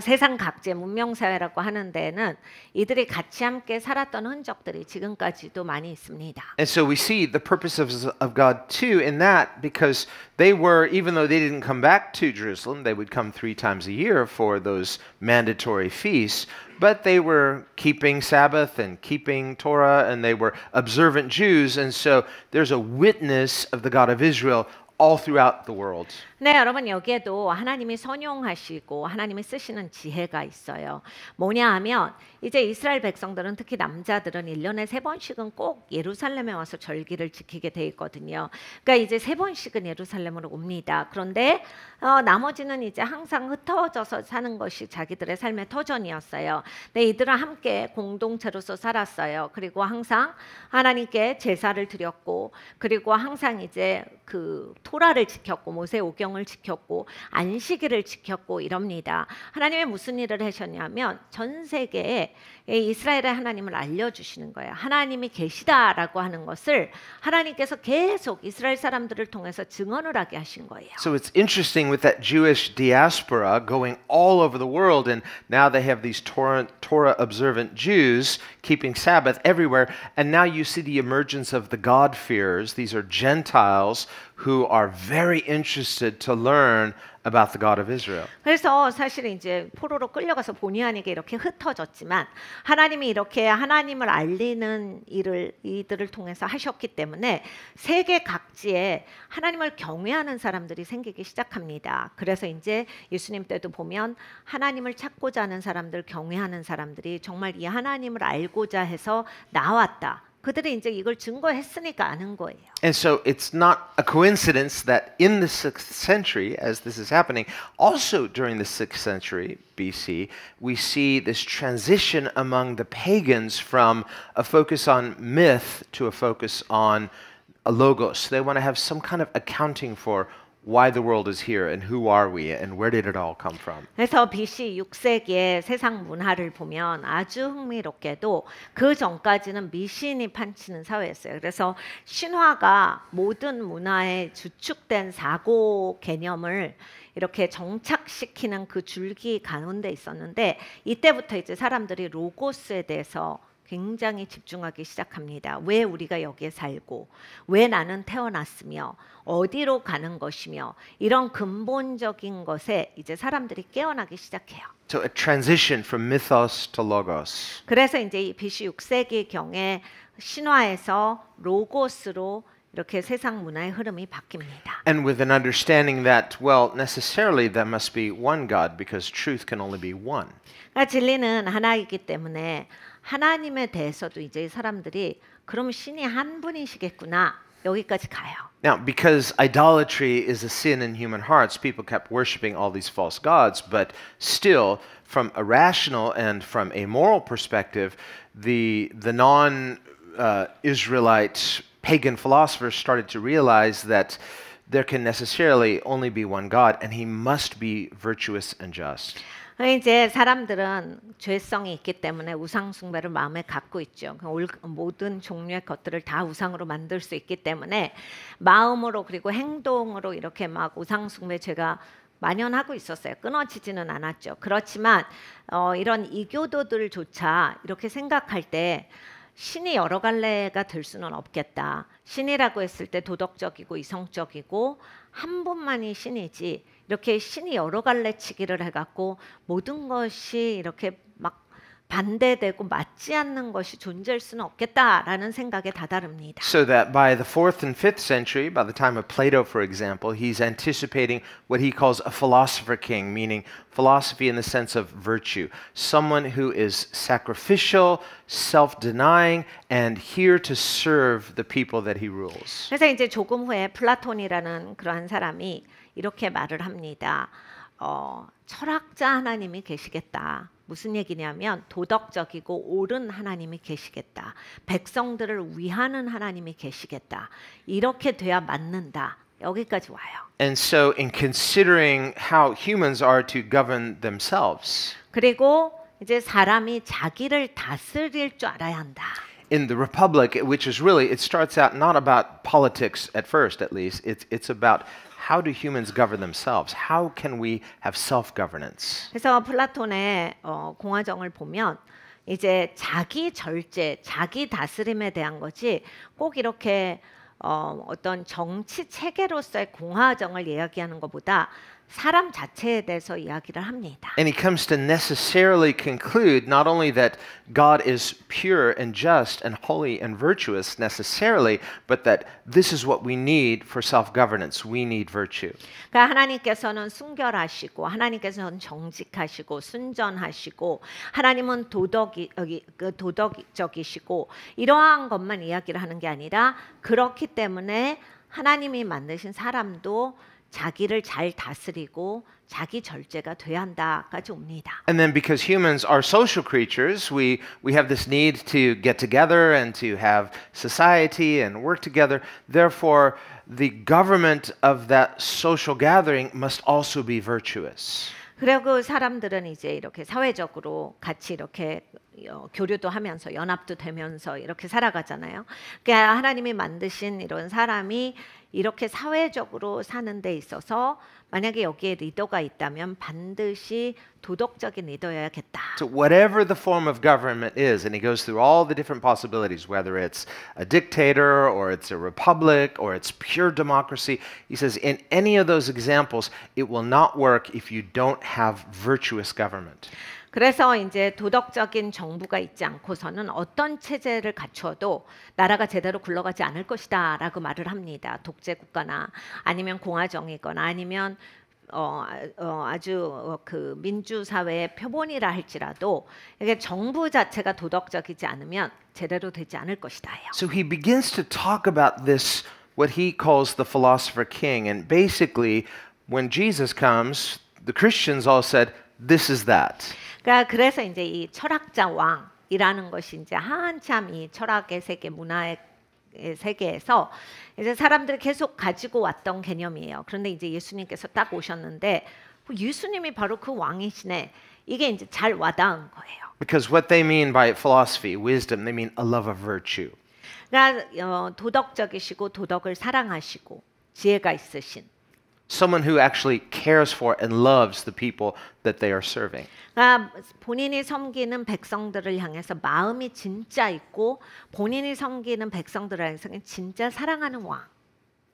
세상 각지의 문명 사회라고 하는 데는 이들이 같이 함께 살았던 흔적들이 지금까지도 많이 있습니다. And so we see the purposes of God too in that, because they were, even though they didn't come back to Jerusalem, they would come 3 times a year for those mandatory feasts. But they were keeping Sabbath and keeping Torah, and they were observant Jews, and so there's a witness of the God of Israel all throughout the world. 네, 여러분 여기에도 하나님이 선용하시고 하나님이 쓰시는 지혜가 있어요. 뭐냐 하면 이제 이스라엘 백성들은 특히 남자들은 1년에 3번씩은 꼭 예루살렘에 와서 절기를 지키게 돼 있거든요. 그러니까 이제 3번씩은 예루살렘으로 옵니다. 그런데 나머지는 이제 항상 흩어져서 사는 것이 자기들의 삶의 터전이었어요. 네, 이들은 함께 공동체로서 살았어요. 그리고 항상 하나님께 제사를 드렸고, 그리고 항상 이제 그 토라를 지켰고 모세오경을 지켰고 안식일을 지켰고 이럽니다. 하나님이 무슨 일을 하셨냐면 전 세계에 이스라엘의 하나님을 알려주시는 거예요. 하나님이 계시다라고 하는 것을 하나님께서 계속 이스라엘 사람들을 통해서 증언을 하게 하신 거예요. So it's interesting with that Jewish diaspora going all over the world, and now they have these Torah observant Jews keeping Sabbath everywhere, and now you see the emergence of the God-fearers. These are Gentiles who are very interested to learn about the God of Israel. 그래서 사실 이제 포로로 끌려가서 본의 아니게 이렇게 흩어졌지만 하나님이 이렇게 하나님을 알리는 일을 이들을 통해서 하셨기 때문에 세계 각지에 하나님을 경외하는 사람들이 생기기 시작합니다. 그래서 이제 예수님 때도 보면 하나님을 찾고자 하는 사람들, 경외하는 사람들이 정말 이 하나님을 알고자 해서 나왔다. 그들이 이제 이걸 증거했으니까 아는 거예요. And so it's not a coincidence that in the 6th century, as this is happening, also during the 6th century BC, we see this transition among the pagans from a focus on myth to a focus on a logos. They want to have some kind of accounting for why the world is here and who are we and where did it all come from. 그래서 BC 6세기의 세상 문화를 보면 아주 흥미롭게도 그 전까지는 미신이 판치는 사회였어요. 그래서 신화가 모든 문화의 주축된 사고 개념을 이렇게 정착시키는 그 줄기 가운데 있었는데 이때부터 이제 사람들이 로고스에 대해서 굉장히 집중하기 시작합니다. 왜 우리가 여기에 살고 왜 나는 태어났으며 어디로 가는 것이며 이런 근본적인 것에 이제 사람들이 깨어나기 시작해요. So a transition from mythos to logos. 그래서 이제 이 BC 6세기 경에 신화에서 로고스로 이렇게 세상 문화의 흐름이 바뀝니다. And with an understanding that, well, necessarily there must be one God because truth can only be one. 그러니까 진리는 하나이기 때문에 하나님에 대해서도 이제 사람들이 그럼 신이 한 분이시겠구나 여기까지 가요. Now, because idolatry is a sin in human hearts, people kept worshiping all these false gods, but still, from a rational and from a moral perspective, the non-Israelite pagan philosophers started to realize that there can necessarily only be one God, and he must be virtuous and just. 이제 사람들은 죄성이 있기 때문에 우상 숭배를 마음에 갖고 있죠. 모든 종류의 것들을 다 우상으로 만들 수 있기 때문에 마음으로 그리고 행동으로 이렇게 막 우상 숭배 죄가 만연하고 있었어요. 끊어지지는 않았죠. 그렇지만 이런 이교도들조차 이렇게 생각할 때 신이 여러 갈래가 될 수는 없겠다. 신이라고 했을 때 도덕적이고 이성적이고 한 분만이 신이지 이렇게 신이 여러 갈래 치기를 해갖고 모든 것이 이렇게 막 반대되고 맞지 않는 것이 존재할 수는 없겠다라는 생각에 다다릅니다. So that by the 4th and 5th century, by the time of Plato, for example, he's anticipating what he calls a philosopher king, meaning philosophy in the sense of virtue. Someone who is sacrificial, self-denying, and here to serve the people that he rules. 그래서 이제 조금 후에 플라톤이라는 그러한 사람이 이렇게 말을 합니다. 철학자 하나님이 계시겠다. 무슨 얘기냐면 도덕적이고 옳은 하나님이 계시겠다. 백성들을 위하는 하나님이 계시겠다. 이렇게 돼야 맞는다. 여기까지 와요. And so in considering how humans are to govern themselves, 그리고 이제 사람이 자기를 다스릴 줄 알아야 한다. in the Republic, which is really, it starts out not about politics at first, at least. It's about how do humans govern themselves? How can we have self-governance? 그래서 플라톤의 공화정을 보면 이제 자기 절제, 자기 다스림에 대한 거지 꼭 이렇게 어떤 정치 체계로서의 공화정을 이야기하는 것보다 사람 자체에 대해서 이야기를 합니다. And he comes to necessarily conclude not only that God is pure and just and holy and virtuous necessarily, but that this is what we need for self-governance. We need virtue. 그러니까 하나님께서는 순결하시고 하나님께서는 정직하시고 순전하시고 하나님은 도덕적이시고 이러한 것만 이야기를 하는 게 아니라 그렇기 때문에 하나님이 만드신 사람도 자기를 잘 다스리고 자기 절제가 돼야 한다까지 옵니다. And then because humans are social creatures, we have this need to get together and to have society and work together. Therefore, the government of that social gathering must also be virtuous. 그리고 사람들은 이제 이렇게 사회적으로 같이 이렇게 교류도 하면서 연합도 되면서 이렇게 살아가잖아요. 그러니까 하나님이 만드신 이런 사람이 이렇게 사회적으로 사는 데 있어서 만약에 여기에 리더가 있다면 반드시 도덕적인 리더여야겠다. So whatever the form of government is, and he goes through all the different possibilities, whether it's a dictator or it's a republic or it's pure democracy, he says in any of those examples, it will not work if you don't have virtuous government. 그래서 이제 도덕적인 정부가 있지 않고서는 어떤 체제를 갖춰도 나라가 제대로 굴러가지 않을 것이다라고 말을 합니다. 독재 국가나 아니면 공화정이거나 아니면 아주 그 민주 사회의 표본이라 할지라도 이게 정부 자체가 도덕적이지 않으면 제대로 되지 않을 것이다요. So he begins to talk about this, what he calls the philosopher king, and basically when Jesus comes, the Christians all said, this is that. 그러니까 그래서 이제 이 철학자 왕이라는 것이 이제 한참 이 철학의 세계, 문화의 세계에서 이제 사람들이 계속 가지고 왔던 개념이에요. 그런데 이제 예수님께서 딱 오셨는데 예수님이 바로 그 왕이시네. 이게 이제 잘 와닿은 거예요. Because what they mean by philosophy, wisdom, they mean a love of virtue. 그러니까 도덕적이시고 도덕을 사랑하시고 지혜가 있으신. Someone who actually cares for and loves the people that they are serving. 그러니까 본인이 섬기는 백성들을 향해서 마음이 진짜 있고 본인이 섬기는 백성들을 향해서 진짜 사랑하는 왕.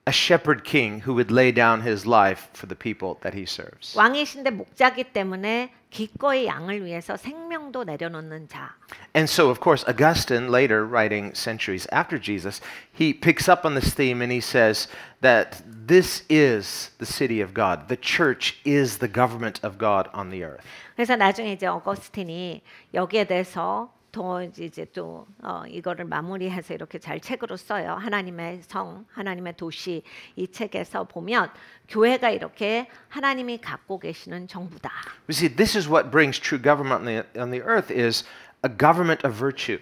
A shepherd king who would lay down his life for the people that he serves. 왕이신데 목자기 때문에 기꺼이 양을 위해서 생명도 내려놓는 자. And so, of course, Augustine, later writing centuries after Jesus, he picks up on this theme and he says that this is the city of God. The church is the government of God on the earth. 그래서 나중에 이제 어거스틴이 여기에 대해서 더 이제 또 이거를 마무리해서 이렇게 잘 책으로 써요. 하나님의 성, 하나님의 도시 이 책에서 보면 교회가 이렇게 하나님이 갖고 계시는 정부다. You see, this is what brings true government on the earth is a government of virtue.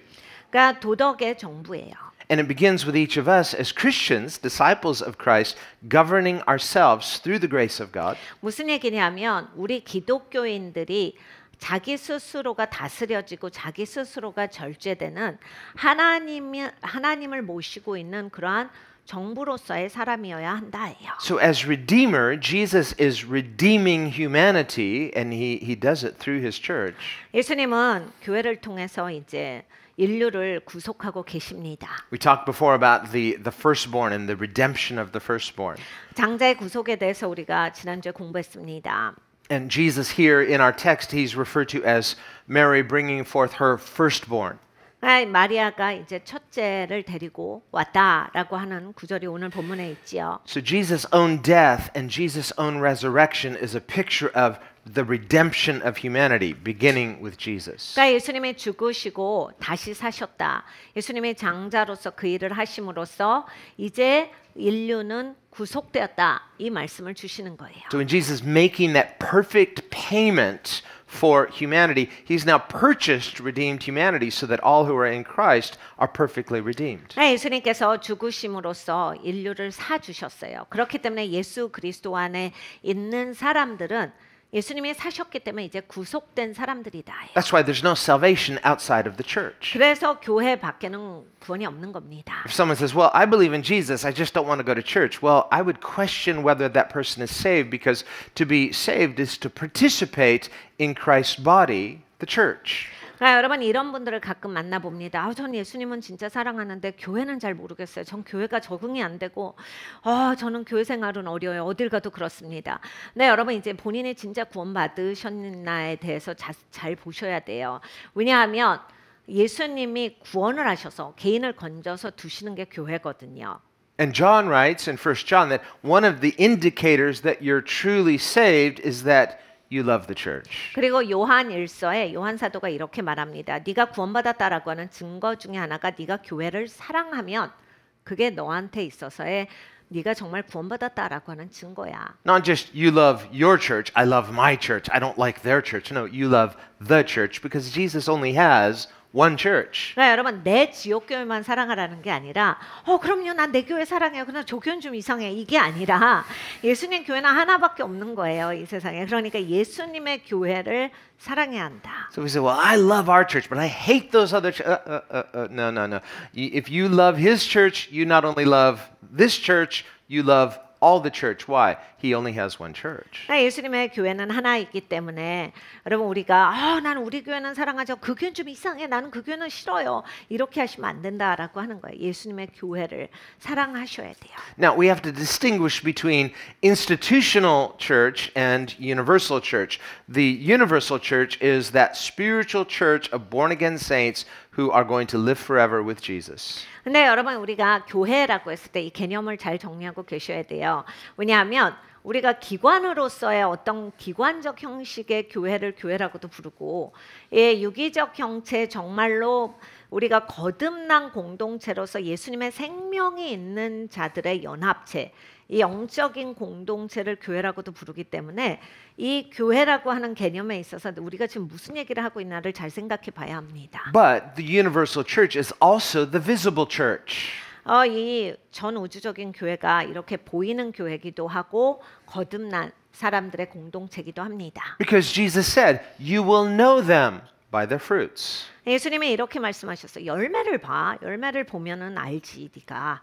그러니까 도덕의 정부예요. And it begins with each of us as Christians, disciples of Christ, governing ourselves through the grace of God. 무슨 얘기냐면 우리 기독교인들이 자기 스스로가 다스려지고 자기 스스로가 절제되는 하나님을 모시고 있는 그러한 정부로서의 사람이어야 한다예요. So as Redeemer, Jesus is redeeming humanity and he does it through his church. 예수님은 교회를 통해서 이제 인류를 구속하고 계십니다. We talked before about the firstborn and the redemption of the firstborn. 장자의 구속에 대해서 우리가 지난주에 공부했습니다. And Jesus here in our text, he's referred to as Mary bringing forth her firstborn. 마리아가 이제 첫째를 데리고 왔다라고 하는 구절이 오늘 본문에 있지요. So Jesus' own death and Jesus' own resurrection is a picture of the redemption of humanity, beginning with Jesus. 그러니까 예수님이 죽으시고 다시 사셨다. 예수님이 장자로서 그 일을 하심으로써 이제 인류는 구속되었다. 이 말씀을 주시는 거예요. So in Jesus making that perfect payment for humanity, he's now purchased redeemed humanity so that all who are in Christ are perfectly redeemed. 예수님께서 죽으심으로써 인류를 사 주셨어요. 그렇기 때문에 예수 그리스도 안에 있는 사람들은 예수님이 사셨기 때문에 이제 구속된 사람들이다. That's why there's no salvation outside of the church. 그래서 교회 밖에는 구원이 없는 겁니다. If someone says, "Well, I believe in Jesus, I just don't want to go to church." Well, I would question whether that person is saved because to be saved is to participate in Christ's body, the church. 그러니까 여러분 이런 분들을 가끔 만나봅니다. 전 예수님은 진짜 사랑하는데 교회는 잘 모르겠어요. 전 교회가 적응이 안 되고 저는 교회 생활은 어려워요. 어딜 가도 그렇습니다. 네, 여러분 이제 본인이 진짜 구원받으셨나에 대해서 잘 보셔야 돼요. 왜냐하면 예수님이 구원을 하셔서 개인을 건져서 두시는 게 교회거든요. And John writes in 1 John that one of the indicators that you're truly saved is that you love the church. 그리고 요한 1서에 요한 사도가 이렇게 말합니다. 네가 구원받았다라고 하는 증거 중에 하나가 네가 교회를 사랑하면 그게 너한테 있어서의 네가 정말 구원받았다라고 하는 증거야. Not just you love your church, I love my church, I don't like their church. No, you love the church because Jesus only has one church. 그러니까 여러분 내 지역 교회만 사랑하라는 게 아니라 그럼요 난 내 교회 사랑해요. 그러나 저 교회는 좀 이상해. 이게 아니라 예수님 교회는 하나밖에 없는 거예요. 이 세상에. 그러니까 예수님의 교회를 사랑해야 한다. So we say, well, I love our church, but I hate those other no, no, no. If you love his church, you not only love this church, you love all the church. Why? He only has one church. 예수님의 교회는 하나이기 때문에 여러분 우리가 나는 우리 교회는 사랑하죠. 그 교회는 좀 이상해. 나는 그 교회는 싫어요. 이렇게 하시면 안 된다라고 하는 거예요. 예수님의 교회를 사랑하셔야 돼요. Now, we have to distinguish between institutional church and universal church. The universal church is that spiritual church of born-again saints who are going to live forever with Jesus. 근데 여러분 우리가 교회라고 했을 때 이 개념을 잘 정리하고 계셔야 돼요. 왜냐하면 우리가 기관으로서의 어떤 기관적 형식의 교회를 교회라고도 부르고 유기적 형체 정말로 우리가 거듭난 공동체로서 예수님의 생명이 있는 자들의 연합체 이 영적인 공동체를 교회라고도 부르기 때문에 이 교회라고 하는 개념에 있어서 우리가 지금 무슨 얘기를 하고 있나를 잘 생각해 봐야 합니다. But the universal church is also the visible church. 이 전 우주적인 교회가 이렇게 보이는 교회기도 하고 거듭난 사람들의 공동체기도 합니다. Because Jesus said, you will know them by their fruits. 예수님이 이렇게 말씀하셨어요. 열매를 봐. 열매를 보면은 알지 네가.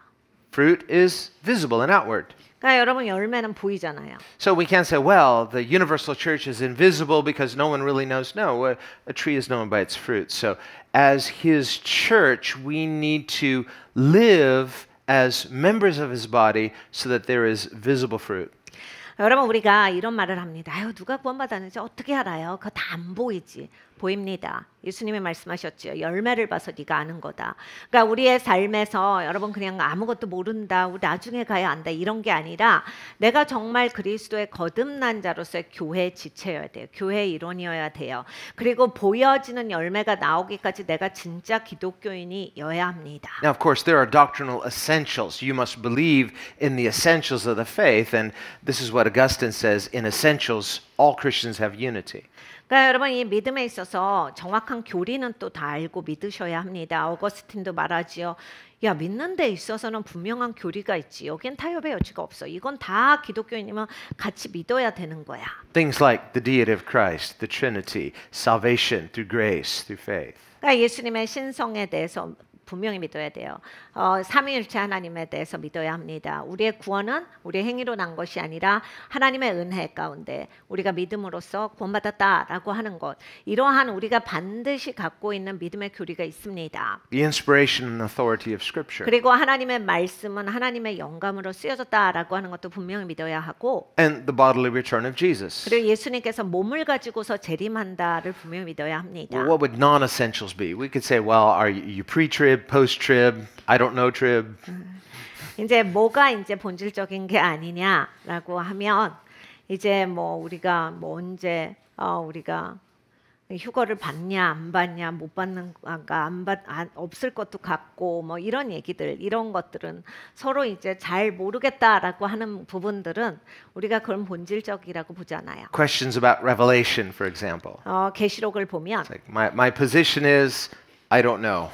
Fruit is visible and outward. 그러니까 여러분 열매는 보이잖아요. So we can't say, well, the universal church is invisible because no one really knows. No, a tree is known by its fruit. So as his church, we need to live as members of his body so that there is visible fruit. 여러분 우리가 이런 말을 합니다. 누가 구원받았는지 어떻게 알아요? 그거 다 안 보이지. 보입니다. 예수님이 말씀하셨죠. 열매를 봐서 네가 아는 거다. 그러니까 우리의 삶에서 여러분 그냥 아무것도 모른다. 우리 나중에 가야 안다. 이런 게 아니라 내가 정말 그리스도의 거듭난 자로서의 교회의 지체여야 돼요. 교회의 일원이어야 돼요. 그리고 보여지는 열매가 나오기까지 내가 진짜 기독교인이어야 합니다. Now, of course, there are doctrinal essentials. You must believe in the essentials of the faith. And this is what Augustine says, in essentials, all Christians have unity. 그러니까 여러분 이 믿음에 있어서 정확한 교리는 또 다 알고 믿으셔야 합니다. 어거스틴도 말하지요. 야 믿는 데 있어서는 분명한 교리가 있지. 여긴 타협의 여지가 없어. 이건 다 기독교인이면 같이 믿어야 되는 거야. Things like the deity of Christ, the Trinity, salvation through grace, through faith. 그러니까 예수님의 신성에 대해서 분명히 믿어야 돼요. 삼위일체 하나님에 대해서 믿어야 합니다. 우리의 구원은 우리의 행위로 난 것이 아니라 하나님의 은혜 가운데 우리가 믿음으로써 구원받았다라고 하는 것. 이러한 우리가 반드시 갖고 있는 믿음의 교리가 있습니다. The inspiration and authority of Scripture. 그리고 하나님의 말씀은 하나님의 영감으로 쓰여졌다라고 하는 것도 분명히 믿어야 하고 And the bodily return of Jesus. 그리고 예수님께서 몸을 가지고서 재림한다를 분명히 믿어야 합니다. Well, what would non-essentials be? We could say, well, are you pre-trib, post-trib, I don't know trib? 이제 뭐가 이제 본질적인 게 아니냐라고 하면 이제 뭐 우리가 뭐 언제 우리가 휴거를 받냐 안 받냐 못 받는 없을 것도 같고 뭐 이런 얘기들 이런 것들은 서로 이제 잘 모르겠다라고 하는 부분들은 우리가 그런 본질적이라고 보잖아요. Questions about revelation, for example. 계시록을 보면 Like my position is I don't know.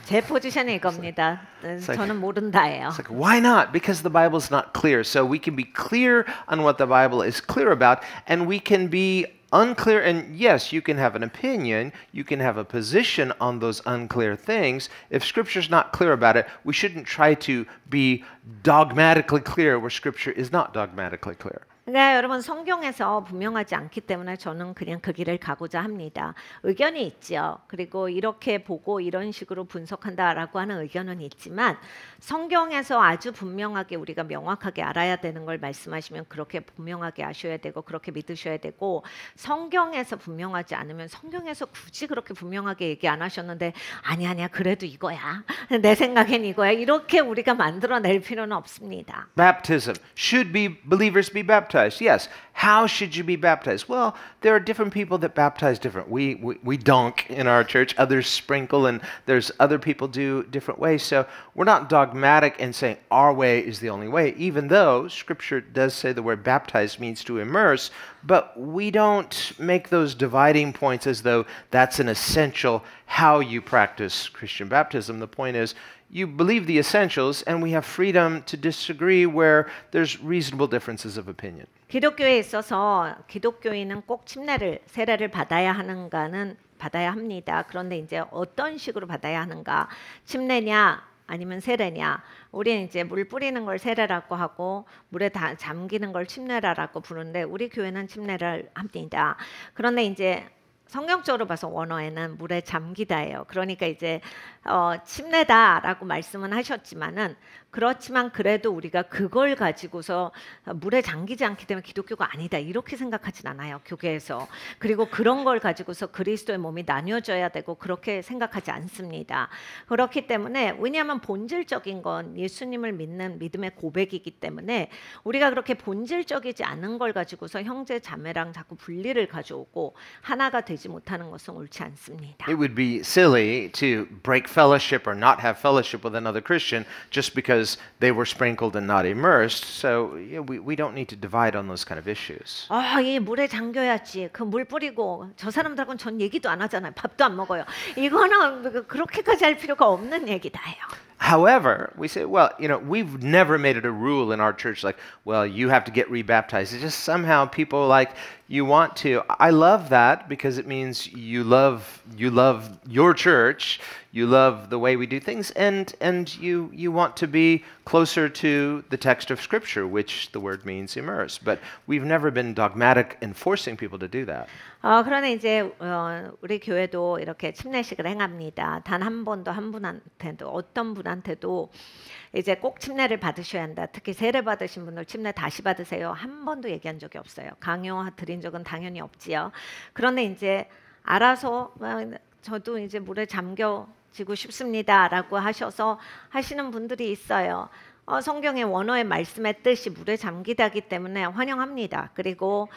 제 포지션이 이겁니다. 저는 모른다예요. It's like, why not? Because the Bible is not clear. So we can be clear on what the Bible is clear about, and we can be unclear. And yes, you can have an opinion, you can have a position on those unclear things. If Scripture's not clear about it, we shouldn't try to be dogmatically clear where Scripture is not dogmatically clear. 그러니까 여러분 성경에서 분명하지 않기 때문에 저는 그냥 그 길을 가고자 합니다. 의견이 있죠. 그리고 이렇게 보고 이런 식으로 분석한다라고 하는 의견은 있지만 성경에서 아주 분명하게 우리가 명확하게 알아야 되는 걸 말씀하시면 그렇게 분명하게 아셔야 되고 그렇게 믿으셔야 되고 성경에서 분명하지 않으면 성경에서 굳이 그렇게 분명하게 얘기 안 하셨는데 아니야 그래도 이거야. 내 생각엔 이거야. 이렇게 우리가 만들어낼 필요는 없습니다. Baptism. Should believers be baptized? baptized. Yes. How should you be baptized? Well, there are different people that baptize different. We dunk in our church. Others sprinkle, and there's other people do different ways. So we're not dogmatic in saying our way is the only way, even though Scripture does say the word baptize means to immerse, but we don't make those dividing points as though that's an essential how you practice Christian baptism. The point is, you believe the essentials, and we have freedom to disagree where there's reasonable differences of opinion. 기독교에 있어서 기독교인은 꼭 침례를 세례를 받아야 하는가는 받아야 합니다. 그런데 이제 어떤 식으로 받아야 하는가? 침례냐 아니면 세례냐? 우리는 이제 물 뿌리는 걸 세례라고 하고 물에 다 잠기는 걸 침례라고 부르는데 우리 교회는 침례를 합니다. 그런데 이제 성경적으로 봐서 원어에는 물에 잠기다예요. 그러니까 이제 침례다라고 말씀은 하셨지만은 그렇지만 그래도 우리가 그걸 가지고서 물에 잠기지 않기 때문에 기독교가 아니다 이렇게 생각하진 않아요. 교계에서. 그리고 그런 걸 가지고서 그리스도의 몸이 나뉘어져야 되고 그렇게 생각하지 않습니다. 그렇기 때문에 왜냐하면 본질적인 건 예수님을 믿는 믿음의 고백이기 때문에 우리가 그렇게 본질적이지 않은 걸 가지고서 형제 자매랑 자꾸 분리를 가져오고 하나가 되지 못하는 것은 옳지 않습니다. It would be silly to break fellowship or not have fellowship with another Christian just because they were sprinkled and not immersed. So we don't need to divide on those kind of issues. 이 물에 잠겨야지. 그 물 뿌리고 저 사람들하고는 전 얘기도 안 하잖아요. 밥도 안 먹어요. 이거는 그렇게까지 할 필요가 없는 얘기다요. However, we say, well, we've never made it a rule in our church like, well, you have to get rebaptized. It's just somehow people like, you want to. I love that because it means you love your church, you love the way we do things, and you want to be closer to the text of Scripture, which the word means immerse. But we've never been dogmatic in forcing people to do that. 그러나 이제 우리 교회도 이렇게 침례식을 행합니다. 단 한 번도 한 분한테도 어떤 분한테도 이제 꼭 침례를 받으셔야 한다. 특히 세례 받으신 분들 침례 다시 받으세요. 한 번도 얘기한 적이 없어요. 강요 드린 적은 당연히 없지요. 그런데 이제 알아서 저도 이제 물에 잠겨지고 싶습니다라고 하셔서 하시는 분들이 있어요. 성경의 원어의 말씀의 뜻이 물에 잠기다기 때문에 환영합니다. 그리고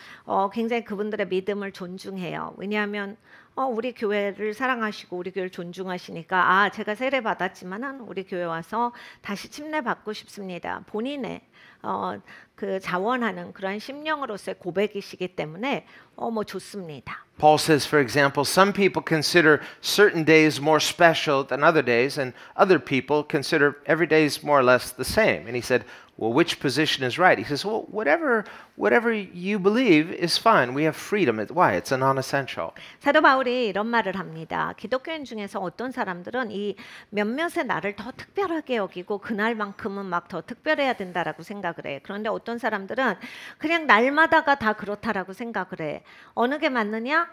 굉장히 그분들의 믿음을 존중해요. 왜냐하면 우리 교회를 사랑하시고 우리 교회를 존중하시니까 제가 세례 받았지만은 우리 교회 와서 다시 침례 받고 싶습니다. 본인의 그 자원하는 그런 심령으로서의 고백이시기 때문에 뭐 좋습니다. Paul says, for example, some people consider certain days more special than other days, and other people consider every day is more or less the same. And he said, well, which position is right? He says, well, whatever you believe is fine. We have freedom. Why? It's a non-essential. 사도 바울이 이런 말을 합니다. 기독교인 중에서 어떤 사람들은 이 몇몇의 날을 더 특별하게 여기고 그날만큼은 막 더 특별해야 된다라고 생각을 해. 그런데 어떤 사람들은 그냥 날마다가 다 그렇다라고 생각을 해. 어느 게 맞느냐?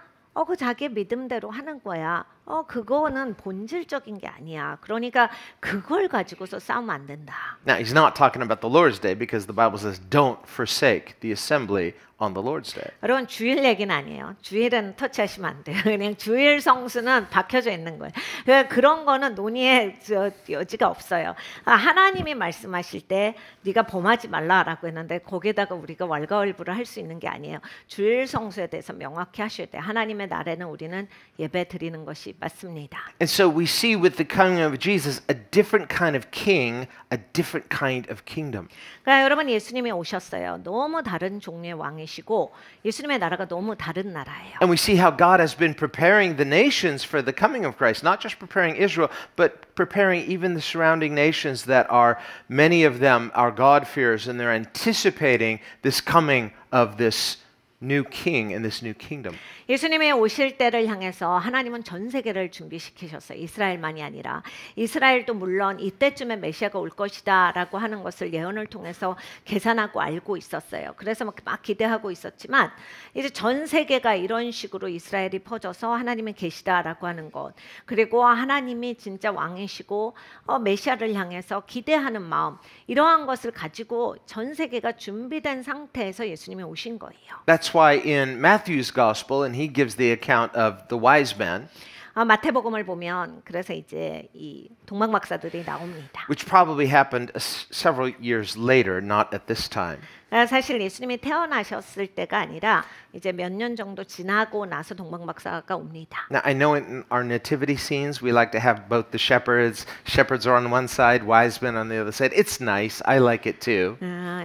그 자기 믿음대로 하는 거야. 그거는 본질적인 게 아니야. 그러니까 그걸 가지고서 싸우면 안 된다. Now, he's not talking about the Lord's Day because the Bible says don't forsake the assembly on the Lord's Day. 여러분 주일 얘기는 아니에요. 주일은 터치하시면 안 돼요. 그냥 주일 성수는 박혀져 있는 거예요. 그런 거는 논의의 여지가 없어요. 하나님이 말씀하실 때 네가 범하지 말라라고 했는데 거기에다가 우리가 왈가왈부를 할 수 있는 게 아니에요. 주일 성수에 대해서 명확히 하셔야 돼요. 하나님의 날에는 우리는 예배 드리는 것이 맞습니다. And so we see with the coming of Jesus a different kind of king, a different kind of kingdom. 그러니까 여러분 예수님이 오셨어요. 너무 다른 종류의 왕이시고 예수님의 나라가 너무 다른 나라예요. And we see how God has been preparing the nations for the coming of Christ, not just preparing Israel, but preparing even the surrounding nations that are, many of them are God-fearers, and they're anticipating this coming of this new king and this new kingdom. 예수님이 오실 때를 향해서 하나님은 전 세계를 준비시키셨어요. 이스라엘만이 아니라 이스라엘도 물론 이때쯤에 메시아가 올 것이다라고 하는 것을 예언을 통해서 계산하고 알고 있었어요. 그래서 막 기대하고 있었지만 이제 전 세계가 이런 식으로 이스라엘이 퍼져서 하나님이 계시다라고 하는 것, 그리고 하나님이 진짜 왕이시고 메시아를 향해서 기대하는 마음, 이러한 것을 가지고 전 세계가 준비된 상태에서 예수님이 오신 거예요. That's why in Matthew's gospel, and he gives the account of the wise men, 마태복음을 보면 그래서 이제 이 동방 박사들이 나옵니다. which probably happened several years later, not at this time. 사실 예수님이 태어나셨을 때가 아니라 이제 몇 년 정도 지나고 나서 동방 박사가 옵니다. Now, I know in our nativity scenes, we like to have both the shepherds. Shepherds are on one side, wise men on the other side. It's nice. I like it too.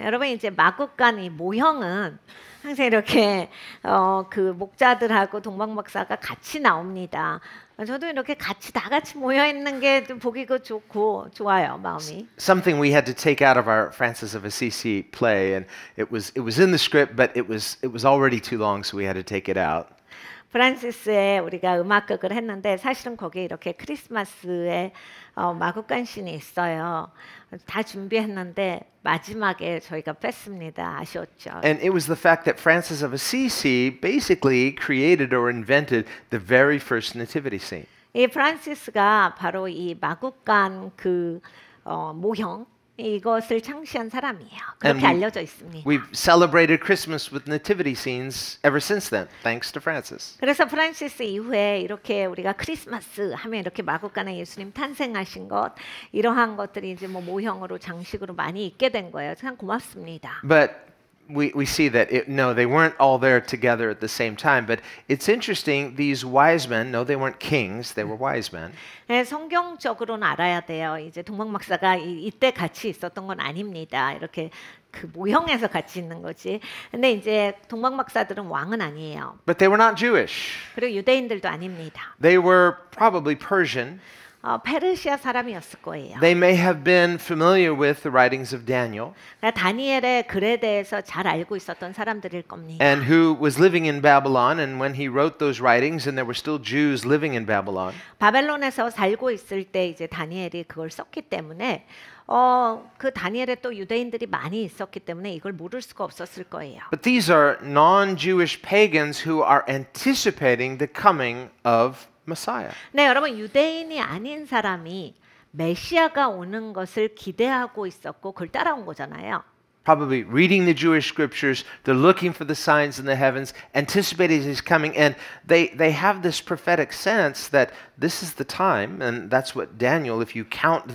여러분 이제 마국간 이 모형은 항상 이렇게 그 목자들하고 동방 박사가 같이 나옵니다. 저도 이렇게 같이 다 같이 모여 있는 게 좀 보기가 좋고 좋아요 마음이. Something we had to take out of our Francis of Assisi play, and it was in the script, but it was already too long, so we had to take it out. 프란시스에 우리가 음악극을 했는데 사실은 거기에 이렇게 크리스마스에 마국간 씬이 있어요. 다 준비했는데 마지막에 저희가 뺐습니다. 아쉬웠죠. And it was the fact that Francis of Assisi basically created or invented the very first nativity scene. 이 프란시스가 바로 이 마국간 그 모형 이것을 창시한 사람이에요. 그렇게 알려져 있습니다. We've celebrated Christmas with nativity scenes ever since then, thanks to Francis. 그래서 프란시스 이후에 이렇게 우리가 크리스마스 하면 이렇게 마국간에 예수님 탄생하신 것 이러한 것들이 이제 뭐 모형으로 장식으로 많이 있게 된 거예요. 참 고맙습니다. But we see that no, they weren't all there together at the same time. But it's interesting. These wise men, no, they weren't kings. They were wise men. 네, 성경적으로는 알아야 돼요. 이제 동방 박사가 이때 같이 있었던 건 아닙니다. 이렇게 그 모형에서 같이 있는 거지. 근데 이제 동방 박사들은 왕은 아니에요. But they were not Jewish. 그리고 유대인들도 아닙니다. They were probably Persian. 페르시아 사람이었을 거예요. They may have been familiar with the writings of Daniel. 다니엘의 글에 대해서 잘 알고 있었던 사람들일 겁니다. And who was living in Babylon, and when he wrote those writings, and there were still Jews living in Babylon. 바벨론에서 살고 있을 때 이제 다니엘이 그걸 썼기 때문에 그 다니엘에 또 유대인들이 많이 있었기 때문에 이걸 모를 수가 없었을 거예요. But these are non-Jewish pagans who are anticipating the coming of Messiah. 네, 여러분 유대인이 아닌 사람이 메시아가 오는 것을 기대하고 있었고 그걸 따라온 거잖아요. Probably reading the Jewish scriptures, they're looking for the signs in the heavens, anticipating his coming, and they have this prophetic sense that this is the time, and that's what Daniel, if you count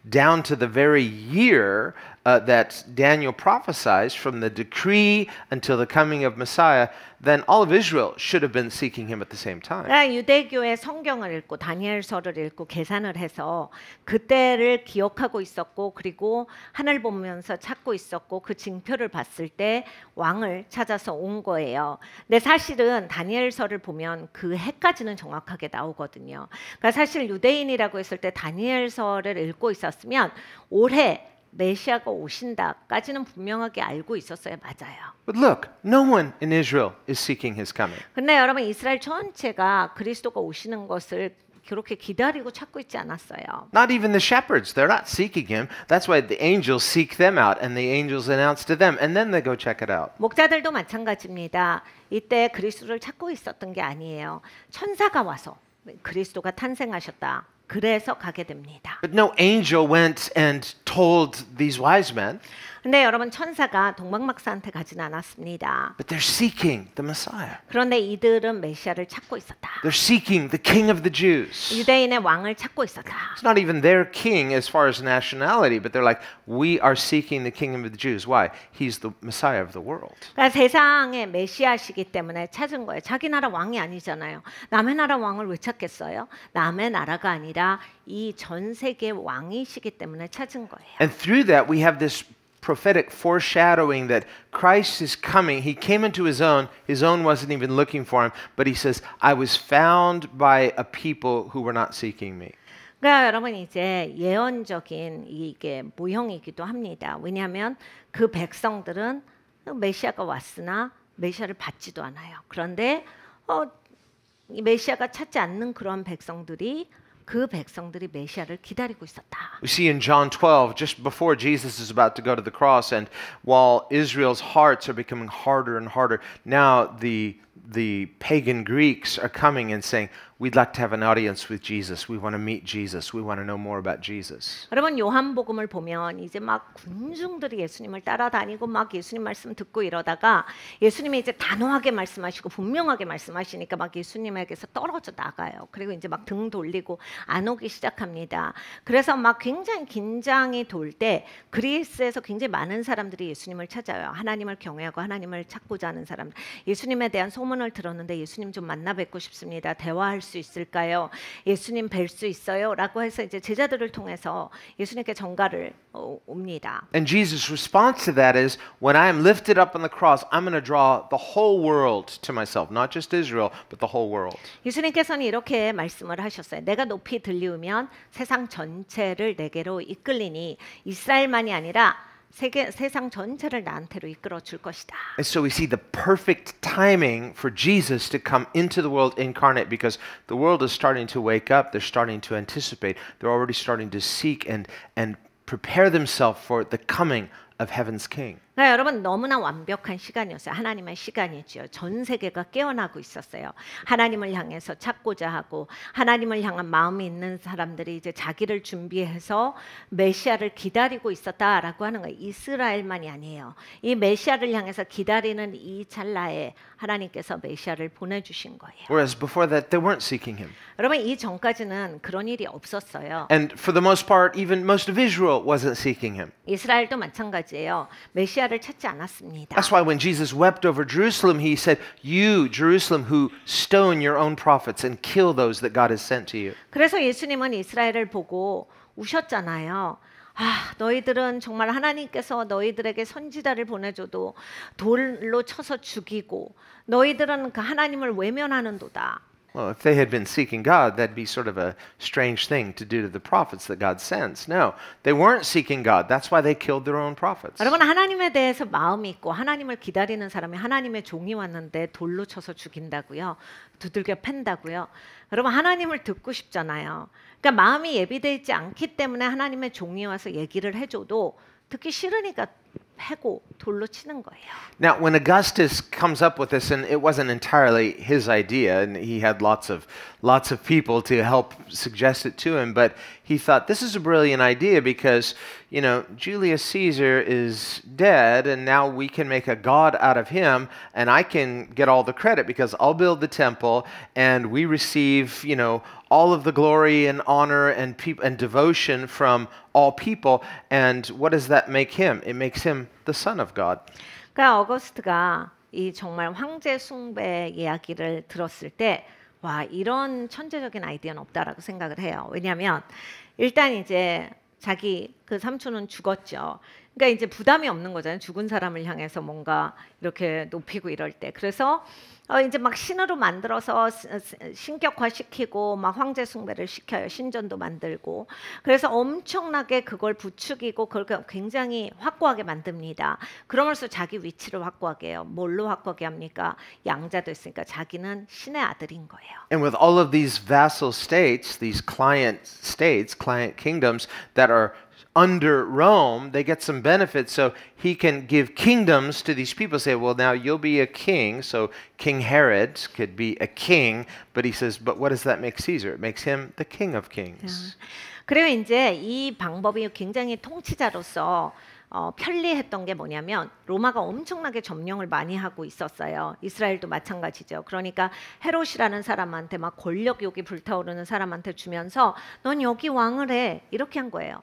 down to the very year that Daniel prophesies from the decree until the coming of Messiah, then all of Israel should have been seeking him at the same time. 유대교의 성경을 읽고 다니엘서를 읽고 계산을 해서 그때를 기억하고 있었고 그리고 하늘 보면서 찾고 있었고 그 징표를 봤을 때 왕을 찾아서 온 거예요. 근데 사실은 다니엘서를 보면 그 해까지는 정확하게 나오거든요. 그러니까 사실 유대인이라고 했을 때 다니엘서를 읽고 있었으면 올해 메시아가 오신다까지는 분명하게 알고 있었어야 맞아요. But look, no one in Israel is seeking his coming. 근데 여러분 이스라엘 전체가 그리스도가 오시는 것을 그렇게 기다리고 찾고 있지 않았어요. Not even the shepherds, they're not seeking him. That's why the angels seek them out and the angels announce to them and then they go check it out. 목자들도 마찬가지입니다. 이때 그리스도를 찾고 있었던 게 아니에요. 천사가 와서 그리스도가 탄생하셨다. 그래서 가게 됩니다. But no angel went and told these wise men. 근데 여러분 천사가 동방박사한테 가진 않았습니다. But they're seeking the Messiah. 그런데 이들은 메시아를 찾고 있었다. They're seeking the King of the Jews. 유대인의 왕을 찾고 있었다. It's not even their king as far as nationality, but they're like, we are seeking the King of the Jews. Why? He's the Messiah of the world. 그러니까 세상의 메시아시기 때문에 찾은 거예요. 자기 나라 왕이 아니잖아요. 남의 나라 왕을 왜 찾겠어요? 남의 나라가 아니라 이 전 세계 왕이시기 때문에 찾은 거예요. And through that, we have this prophetic foreshadowing that Christ is coming. He came into his own wasn't even looking for him, but he says, I was found by a people who were not seeking me. 그러니까 여러분 이제 예언적인 이게 모형이기도 합니다. 왜냐하면 그 백성들은 메시아가 왔으나 메시아를 받지도 않아요. 그런데 이 메시아가 찾지 않는 그런 백성들이 그 백성들이 메시아를 기다리고 있었다. We see in John 12, just before Jesus is about to go to the cross, and while Israel's hearts are becoming harder and harder, now the pagan Greeks are coming and saying, we'd like to have an audience with Jesus. We want to meet Jesus. We want to know more about Jesus. 여러분 요한복음을 보면 이제 막 군중들이 예수님을 따라다니고 막 예수님 말씀 듣고 이러다가 예수님이 이제 단호하게 말씀하시고 분명하게 말씀하시니까 막 예수님에게서 떨어져 나가요. 그리고 이제 막 등 돌리고 안 오기 시작합니다. 그래서 막 굉장히 긴장이 돌 때 그리스에서 굉장히 많은 사람들이 예수님을 찾아요. 하나님을 경외하고 하나님을 찾고자 하는 사람. 예수님에 대한 소문을 들었는데 예수님 좀 만나 뵙고 싶습니다. 대화할 수 있을까요? 예수님 뵐 수 있어요? 라고 해서 이제 제자들을 통해서 예수님께 전가를 옵니다. And Jesus' response to that is, when I am lifted up on the cross, I'm going to draw the whole world to myself. Not just Israel, but the whole world. 예수님께서는 이렇게 말씀을 하셨어요. 내가 높이 들리우면 세상 전체를 내게로 이끌리니 이스라엘만이 아니라 세상 전체를 나한테로 이끌어 줄 것이다. And so we see the perfect timing for Jesus to come into the world incarnate because the world is starting to wake up, they're starting to anticipate, they're already starting to seek and prepare themselves for the coming of heaven's king. 그러니까 여러분 너무나 완벽한 시간이었어요. 하나님의 시간이죠. 전 세계가 깨어나고 있었어요. 하나님을 향해서 찾고자 하고 하나님을 향한 마음이 있는 사람들이 이제 자기를 준비해서 메시아를 기다리고 있었다라고 하는 거예요. 이스라엘만이 아니에요. 이 메시아를 향해서 기다리는 이 찰나에 하나님께서 메시아를 보내주신 거예요. Whereas before that, they weren't seeking him. 여러분 이 전까지는 그런 일이 없었어요. And for the most part, even most of Israel wasn't seeking him. 이스라엘도 마찬가지예요. 메시아를 찾지 않았습니다. That's why when Jesus wept over Jerusalem, he said, "You, Jerusalem, who stone your own prophets and kill those that God has sent to you." 그래서 예수님은 이스라엘을 보고 우셨잖아요. 아, 너희들은 정말 하나님께서 너희들에게 선지자를 보내줘도 돌로 쳐서 죽이고 너희들은 그 하나님을 외면하는도다. Well, if they had been seeking God, that'd be sort of a strange thing to do to the prophets that God sends. No, they weren't seeking God. That's why they killed their own prophets. 여러분 하나님에 대해서 마음이 있고 하나님을 기다리는 사람이 하나님의 종이 왔는데 돌로 쳐서 죽인다고요? 두들겨 팬다고요? 여러분 하나님을 듣고 싶잖아요. 그러니까 마음이 예비되어 있지 않기 때문에 하나님의 종이 와서 얘기를 해줘도 듣기 싫으니까 패고 돌로 치는 거예요. Now, when Augustus comes up with this, and it wasn't entirely his idea, and he had lots of people to help suggest it to him, but he thought this is a brilliant idea because, you know, Julius Caesar is dead, and now we can make a god out of him, and I can get all the credit because I'll build the temple, and we receive, you know, all of the glory and honor and devotion from all people. And what does that make him? It makes him the son of God. 그러니까 어거스트가 이 정말 황제 숭배 이야기를 들었을 때 와, 이런 천재적인 아이디어는 없다라고 생각을 해요. 왜냐하면 일단 이제 자기 그 삼촌은 죽었죠. 그러니까 이제 부담이 없는 거잖아요. 죽은 사람을 향해서 뭔가 이렇게 높이고 이럴 때. 그래서 이제 막 신으로 만들어서 신격화시키고 막 황제 숭배를 시켜요. 신전도 만들고. 그래서 엄청나게 그걸 부추기고 그걸 굉장히 확고하게 만듭니다. 그러면서 자기 위치를 확고하게 해요. 뭘로 확고하게 합니까? 양자도 있으니까 자기는 신의 아들인 거예요. And with all of these vassal states, these client states, client kingdoms that are under Rome, they get some benefits. So he can give kingdoms to these people. Say, well, now you'll be a king. So King Herod could be a king. But he says, but what does that make Caesar? It makes him the king of kings. 그리고 이제 이 방법이 굉장히 통치자로서 편리했던 게 뭐냐면 로마가 엄청나게 점령을 많이 하고 있었어요. 이스라엘도 마찬가지죠. 그러니까 헤롯이라는 사람한테 막 권력욕이 불타오르는 사람한테 주면서 넌 여기 왕을 해 이렇게 한 거예요.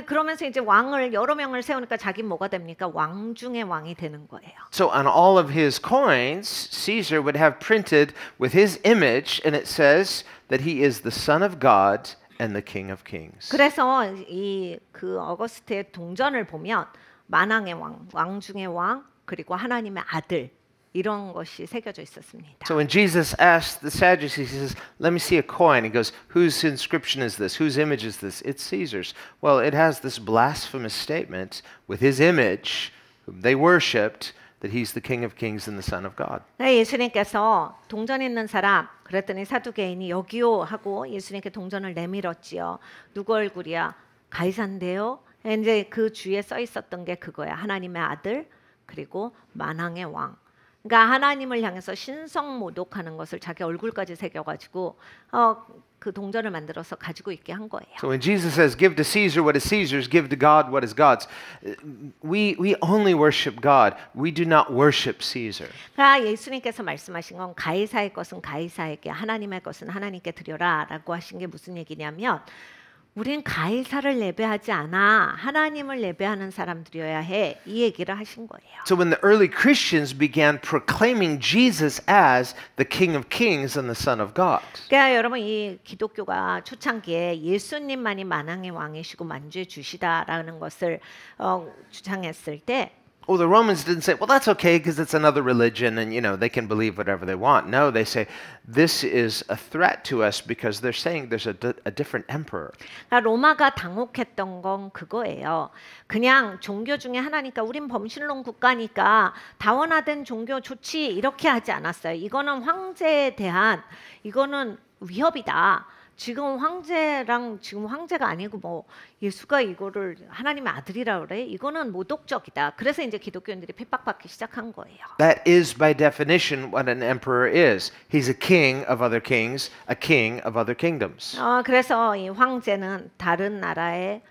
그러면서 이제 왕을 여러 명을 세우니까 자기 뭐가 됩니까? 왕 중의 왕이 되는 거예요. So on all of his coins, Caesar would have printed with his image, and it says that he is the son of God and the King of Kings. 그래서 이 그 어거스트의 동전을 보면 만왕의 왕, 왕 중의 왕, 그리고 하나님의 아들 이런 것이 새겨져 있었습니다. So when Jesus asked the Sadducees, he says, "Let me see a coin." He goes, "Whose inscription is this? Whose image is this?" It's Caesar's. Well, it has this blasphemous statement with his image, whom they worshipped, that he's the King of Kings and the Son of God. 예수님께서 동전 있는 사람 그랬더니 사두개인이 여기요 하고 예수님께 동전을 내밀었지요. 누구 얼굴이야? 가이사인데요. 이제 그 주위에 써 있었던 게 그거야. 하나님의 아들 그리고 만왕의 왕. 그러니까 하나님을 향해서 신성 모독하는 것을 자기 얼굴까지 새겨가지고 그 동전을 만들어서 가지고 있게 한 거예요. So when Jesus says, "Give to Caesar what is Caesar's, give to God what is God's," we only worship God. We do not worship Caesar. 그러니까 예수님께서 말씀하신 건 가이사의 것은 가이사에게, 하나님의 것은 하나님께 드려라라고 하신 게 무슨 얘기냐면, 우린 가이사를 예배하지 않아 하나님을 예배하는 사람들이어야 해, 이 얘기를 하신 거예요. So when the early Christians began proclaiming Jesus as the King of Kings and the Son of God, 그러니까 여러분 이 기독교가 초창기에 예수님만이 만왕의 왕이시고 만주의 주시다라는 것을 주장했을 때 well, the Romans didn't say, "Well, that's okay because it's another religion and they can believe whatever they want." No, they say this is a threat to us because they're saying there's a different emperor. 그러니까 로마가 당혹했던 건 그거예요. 그냥 종교 중에 하나니까 우린 범신론 국가니까 다원화된 종교 좋지 이렇게 하지 않았어요. 이거는 황제에 대한 이거는 위협이다. 지금 황제랑 지금 황제가 아니고 뭐 예수가 이거를 하나님의 아들이라 그래? 이거는 모독적이다. 그래서 이제 기독교인들이 핍박받기 시작한 거예요. That is by definition what an emperor is. He's a king of other kings, a king of other kingdoms. 그래서 이 황제는 다른 나라의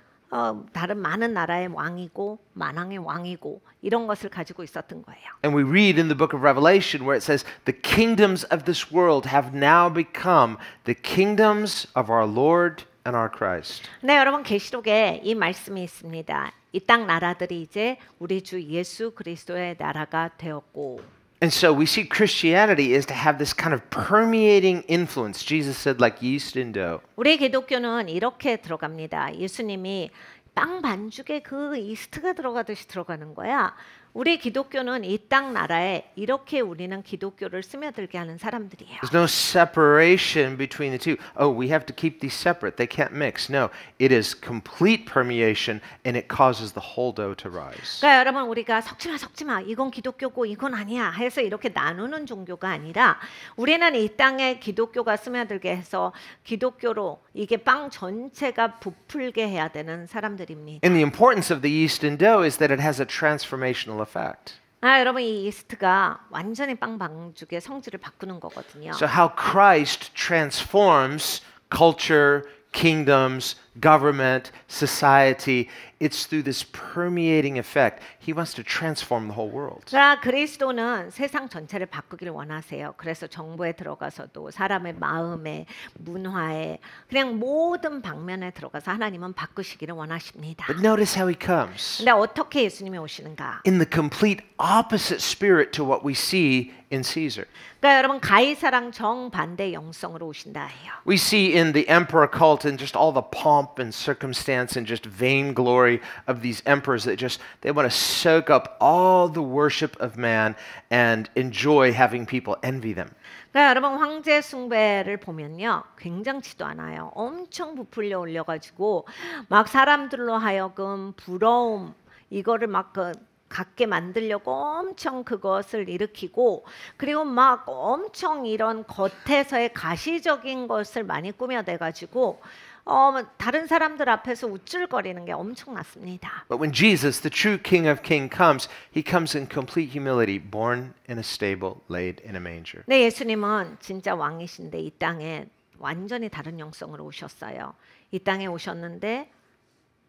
다른 많은 나라의 왕이고 만왕의 왕이고 이런 것을 가지고 있었던 거예요. And we read in the book of Revelation where it says the kingdoms of this world have now become the kingdoms of our Lord and our Christ. 네, 여러분 계시록에 이 말씀이 있습니다. 이 땅 나라들이 이제 우리 주 예수 그리스도의 나라가 되었고. And so we see Christianity is to have this kind of permeating influence. Jesus said like yeast in dough. 우리 기독교는 이렇게 들어갑니다. 예수님이 빵 반죽에 그 이스트가 들어가듯이 들어가는 거야. 우리 기독교는 이 땅 나라에 이렇게 우리는 기독교를 스며들게 하는 사람들이에요. There's no separation between the two. Oh, we have to keep these separate. They can't mix. No, it is complete permeation and it causes the whole dough to rise. 그러니까 여러분 우리가 섞지 마. 이건 기독교고 이건 아니야. 해서 이렇게 나누는 종교가 아니라 우리는 이 땅에 기독교가 스며들게 해서 기독교로 이게 빵 전체가 부풀게 해야 되는 사람들입니다. And the importance of the yeast in dough is that it has a transformational effect. 여러분 이 이스트가 완전히 빵 반죽의 성질을 바꾸는 거거든요. So how Christ transforms culture, kingdoms, government, society, it's through this permeating effect. He wants to transform the whole world. 자, 그리스도는 세상 전체를 바꾸기를 원하세요. 그래서 정부에 들어가서도 사람의 마음에, 문화에, 그냥 모든 방면에 들어가서 하나님은 바꾸시기를 원하십니다. But notice how he comes. 근데 어떻게 예수님이 오시는가? In the complete opposite spirit to what we see in Caesar. 그러니까 여러분 가이사랑 정반대 영성으로 오신다 해요. We see in the emperor cult and just all the pomp and circumstance and just vainglory of these emperors that just they want to soak up all the worship of man and enjoy having people envy them. 그러니까 여러분 황제 숭배를 보면요 굉장치도 않아요. 엄청 부풀려 올려가지고 막 사람들로 하여금 부러움 이거를 막 갖게 만들려고 엄청 그것을 일으키고 그리고 막 엄청 이런 겉에서의 가시적인 것을 많이 꾸며내가지고 다른 사람들 앞에서 우쭐거리는 게 엄청났습니다. But when Jesus, the true King of Kings, comes, he comes in complete humility, born in a stable, laid in a manger. 네, 예수님은 진짜 왕이신데 이 땅에 완전히 다른 영성으로 오셨어요. 이 땅에 오셨는데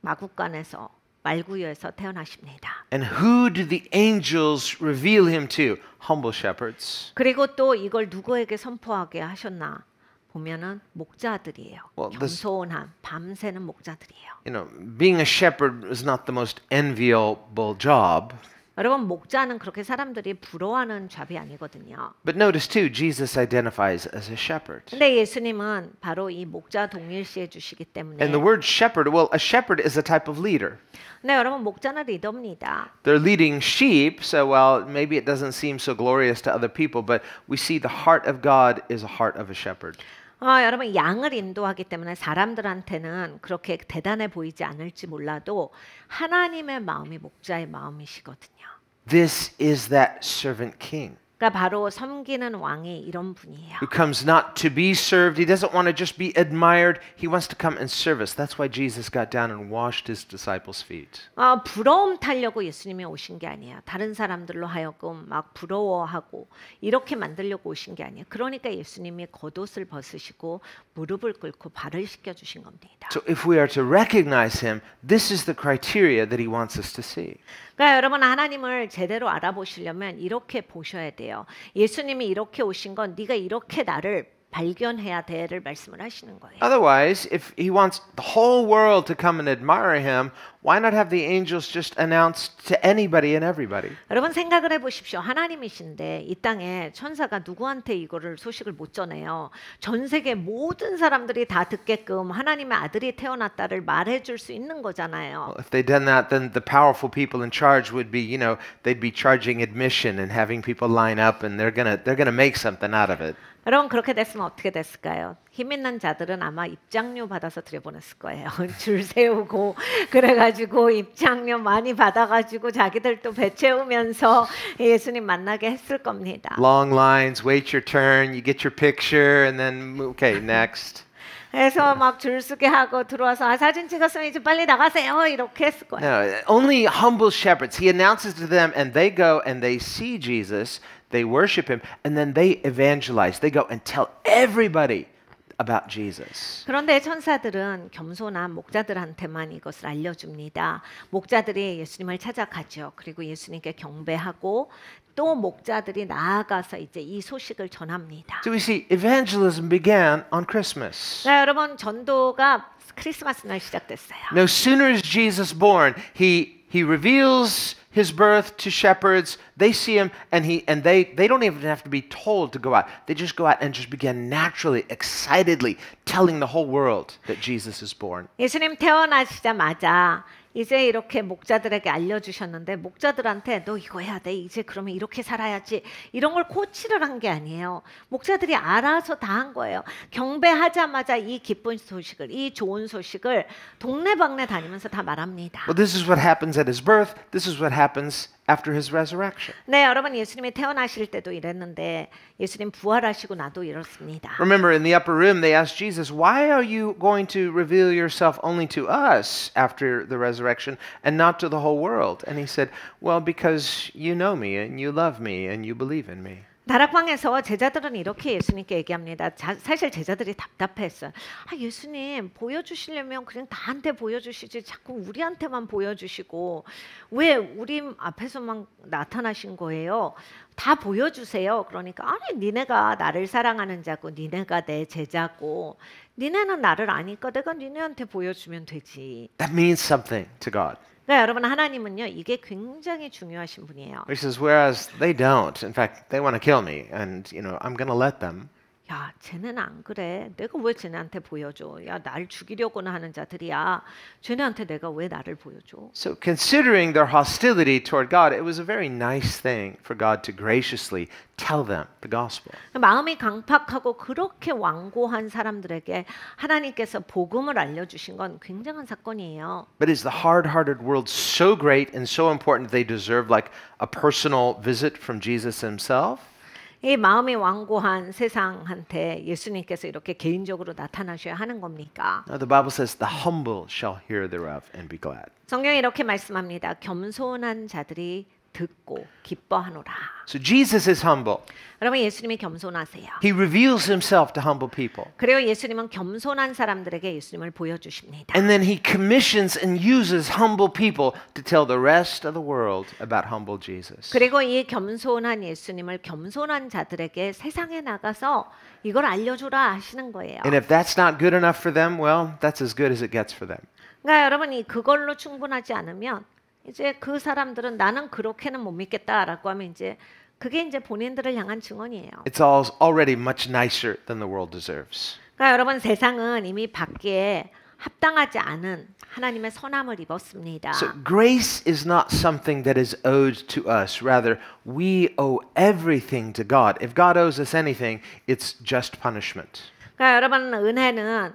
마구간에서 말구유에서 태어나십니다. And who did the angels reveal him to? Humble shepherds. 그리고 또 이걸 누구에게 선포하게 하셨나? 보면은 목자들이에요. 겸손한 밤새는 목자들이에요. You know, being a shepherd is not the most enviable job. 여러분 목자는 그렇게 사람들이 부러워하는 잡이 아니거든요. But notice too, Jesus identifies as a shepherd. 근데 예수님은 바로 이 목자 동일시해 주시기 때문에. And the word shepherd, well, a shepherd is a type of leader. 네, 여러분 목자는 리더입니다. They're leading sheep, so well, maybe it doesn't seem so glorious to other people, but we see the heart of God is a heart of a shepherd. 여러분 양을 인도하기 때문에 사람들한테는 그렇게 대단해 보이지 않을지 몰라도 하나님의 마음이 목자의 마음이시거든요. This is that servant king. 그러니까 바로 섬기는 왕이 이런 분이에요. who comes not to be served. He doesn't want to just be admired. He wants to come and serve us. That's why Jesus got down and washed his disciples' feet. 부러움 타려고 예수님이 오신 게 아니에요. 다른 사람들로 하여금 막 부러워하고 이렇게 만들려고 오신 게 아니에요. 그러니까 예수님이 겉옷을 벗으시고 무릎을 꿇고 발을 씻겨 주신 겁니다. So if we are to recognize him, this is the criteria that he wants us to see. 그러니까 여러분 하나님을 제대로 알아보시려면 이렇게 보셔야 돼요. 예수님이 이렇게 오신 건 네가 이렇게 나를 발견해야 돼를 말씀을 하시는 거예요. Otherwise, if he wants the whole world to come and admire him, why not have the angels just announce to anybody and everybody? 여러분 생각을 해보십시오. 하나님이신데 이 땅에 천사가 누구한테 이거를 소식을 못 전해요. 전 세계 모든 사람들이 다 듣게끔 하나님의 아들이 태어났다를 말해줄 수 있는 거잖아요. Well, if they'd done that, then the powerful people in charge would be, they'd be charging admission and having people line up, and they're gonna make something out of it. 여러분 그렇게 됐으면 어떻게 됐을까요? 힘 있는 자들은 아마 입장료 받아서 들여보냈을 거예요. 줄 세우고 그래가지고 입장료 많이 받아가지고 자기들도 배 채우면서 예수님 만나게 했을 겁니다. Long lines, wait your turn, you get your picture, and then okay, next. 그래서 막 줄서게 하고 들어와서 사진 찍었으면 이제 빨리 나가세요 이렇게 했을 거예요. No, only humble shepherds. He announces to them, and they go and they see Jesus. They worship him, and then they evangelize. They go and tell everybody about Jesus. 그런데 천사들은 겸손한 목자들한테만 이것을 알려줍니다. 목자들이 예수님을 찾아가죠. 그리고 예수님께 경배하고 또 목자들이 나아가서 이제 이 소식을 전합니다. So we see evangelism began on Christmas. 자, 여러분 전도가 크리스마스 날 시작됐어요. No sooner is Jesus born, he reveals his birth to shepherds. They see him, and they don't even have to be told to go out. They just go out and just begin naturally, excitedly telling the whole world that Jesus is born. 예수님 태어나시자마자 이제 이렇게 목자들에게 알려주셨는데 목자들한테 너 이거 해야 돼. 이제 그러면 이렇게 살아야지. 이런 걸 코치를 한 게 아니에요. 목자들이 알아서 다 한 거예요. 경배하자마자 이 기쁜 소식을, 이 좋은 소식을 동네방네 다니면서 다 말합니다. Well, this is what happens at his birth. This is what happens after his resurrection. 네, 여러분 예수님이 태어나실 때도 이랬는데 예수님 부활하시고 나도 이렇습니다. Remember, in the upper room, they asked Jesus, "Why are you going to reveal yourself only to us after the resurrection and not to the whole world?" And he said, "Well, because you know me and you love me and you believe in me." 다락방에서 제자들은 이렇게 예수님께 얘기합니다. 사실 제자들이 답답했어요. 예수님 보여주시려면 그냥 다한테 보여주시지 자꾸 우리한테만 보여주시고 왜 우리 앞에서만 나타나신 거예요? 다 보여주세요. 그러니까 아니 니네가 나를 사랑하는 자고 니네가 내 제자고 니네는 나를 아니까 내가 니네한테 보여주면 되지. That means something to God. 네, 여러분 하나님은요 이게 굉장히 중요하신 분이에요. He says, whereas they don't. In fact, they want to kill me, and I'm going to let them. 야, 쟤네는 안 그래. 내가 왜 쟤네한테 보여줘? 야, 날 죽이려고는 하는 자들이야. 쟤네한테 내가 왜 나를 보여줘? So, considering their hostility toward God, it was a very nice thing for God to graciously tell them the gospel. 마음이 강팍하고 그렇게 완고한 사람들에게 하나님께서 복음을 알려주신 건 굉장한 사건이에요. But is the hard-hearted world so great and so important they deserve like a personal visit from Jesus himself? 이 마음이 완고한 세상한테 예수님께서 이렇게 개인적으로 나타나셔야 하는 겁니까? No, the Bible says the humble shall hear thereof and be glad. 성경이 이렇게 말씀합니다. 겸손한 자들이 듣고 기뻐하노라. So Jesus is humble. 여러분 예수님이 겸손하세요. He reveals himself to humble people. 그리고 예수님은 겸손한 사람들에게 예수님을 보여주십니다. And then he commissions and uses humble people to tell the rest of the world about humble Jesus. 그리고 이 겸손한 예수님을 겸손한 자들에게 세상에 나가서 이걸 알려주라 하시는 거예요. And if that's not good enough for them, well, that's as good as it gets for them. 그러니까 여러분이 그걸로 충분하지 않으면 이제 그 사람들은 나는 그렇게는 못 믿겠다라고 하면 이제 그게 이제 본인들을 향한 증언이에요. It's already much nicer than the world deserves. 그러니까 여러분 세상은 이미 받기에 합당하지 않은 하나님의 선함을 입었습니다. So grace is not something that is owed to us. Rather, we owe everything to God. If God owes us anything, it's just punishment. 그러니까 여러분 은혜는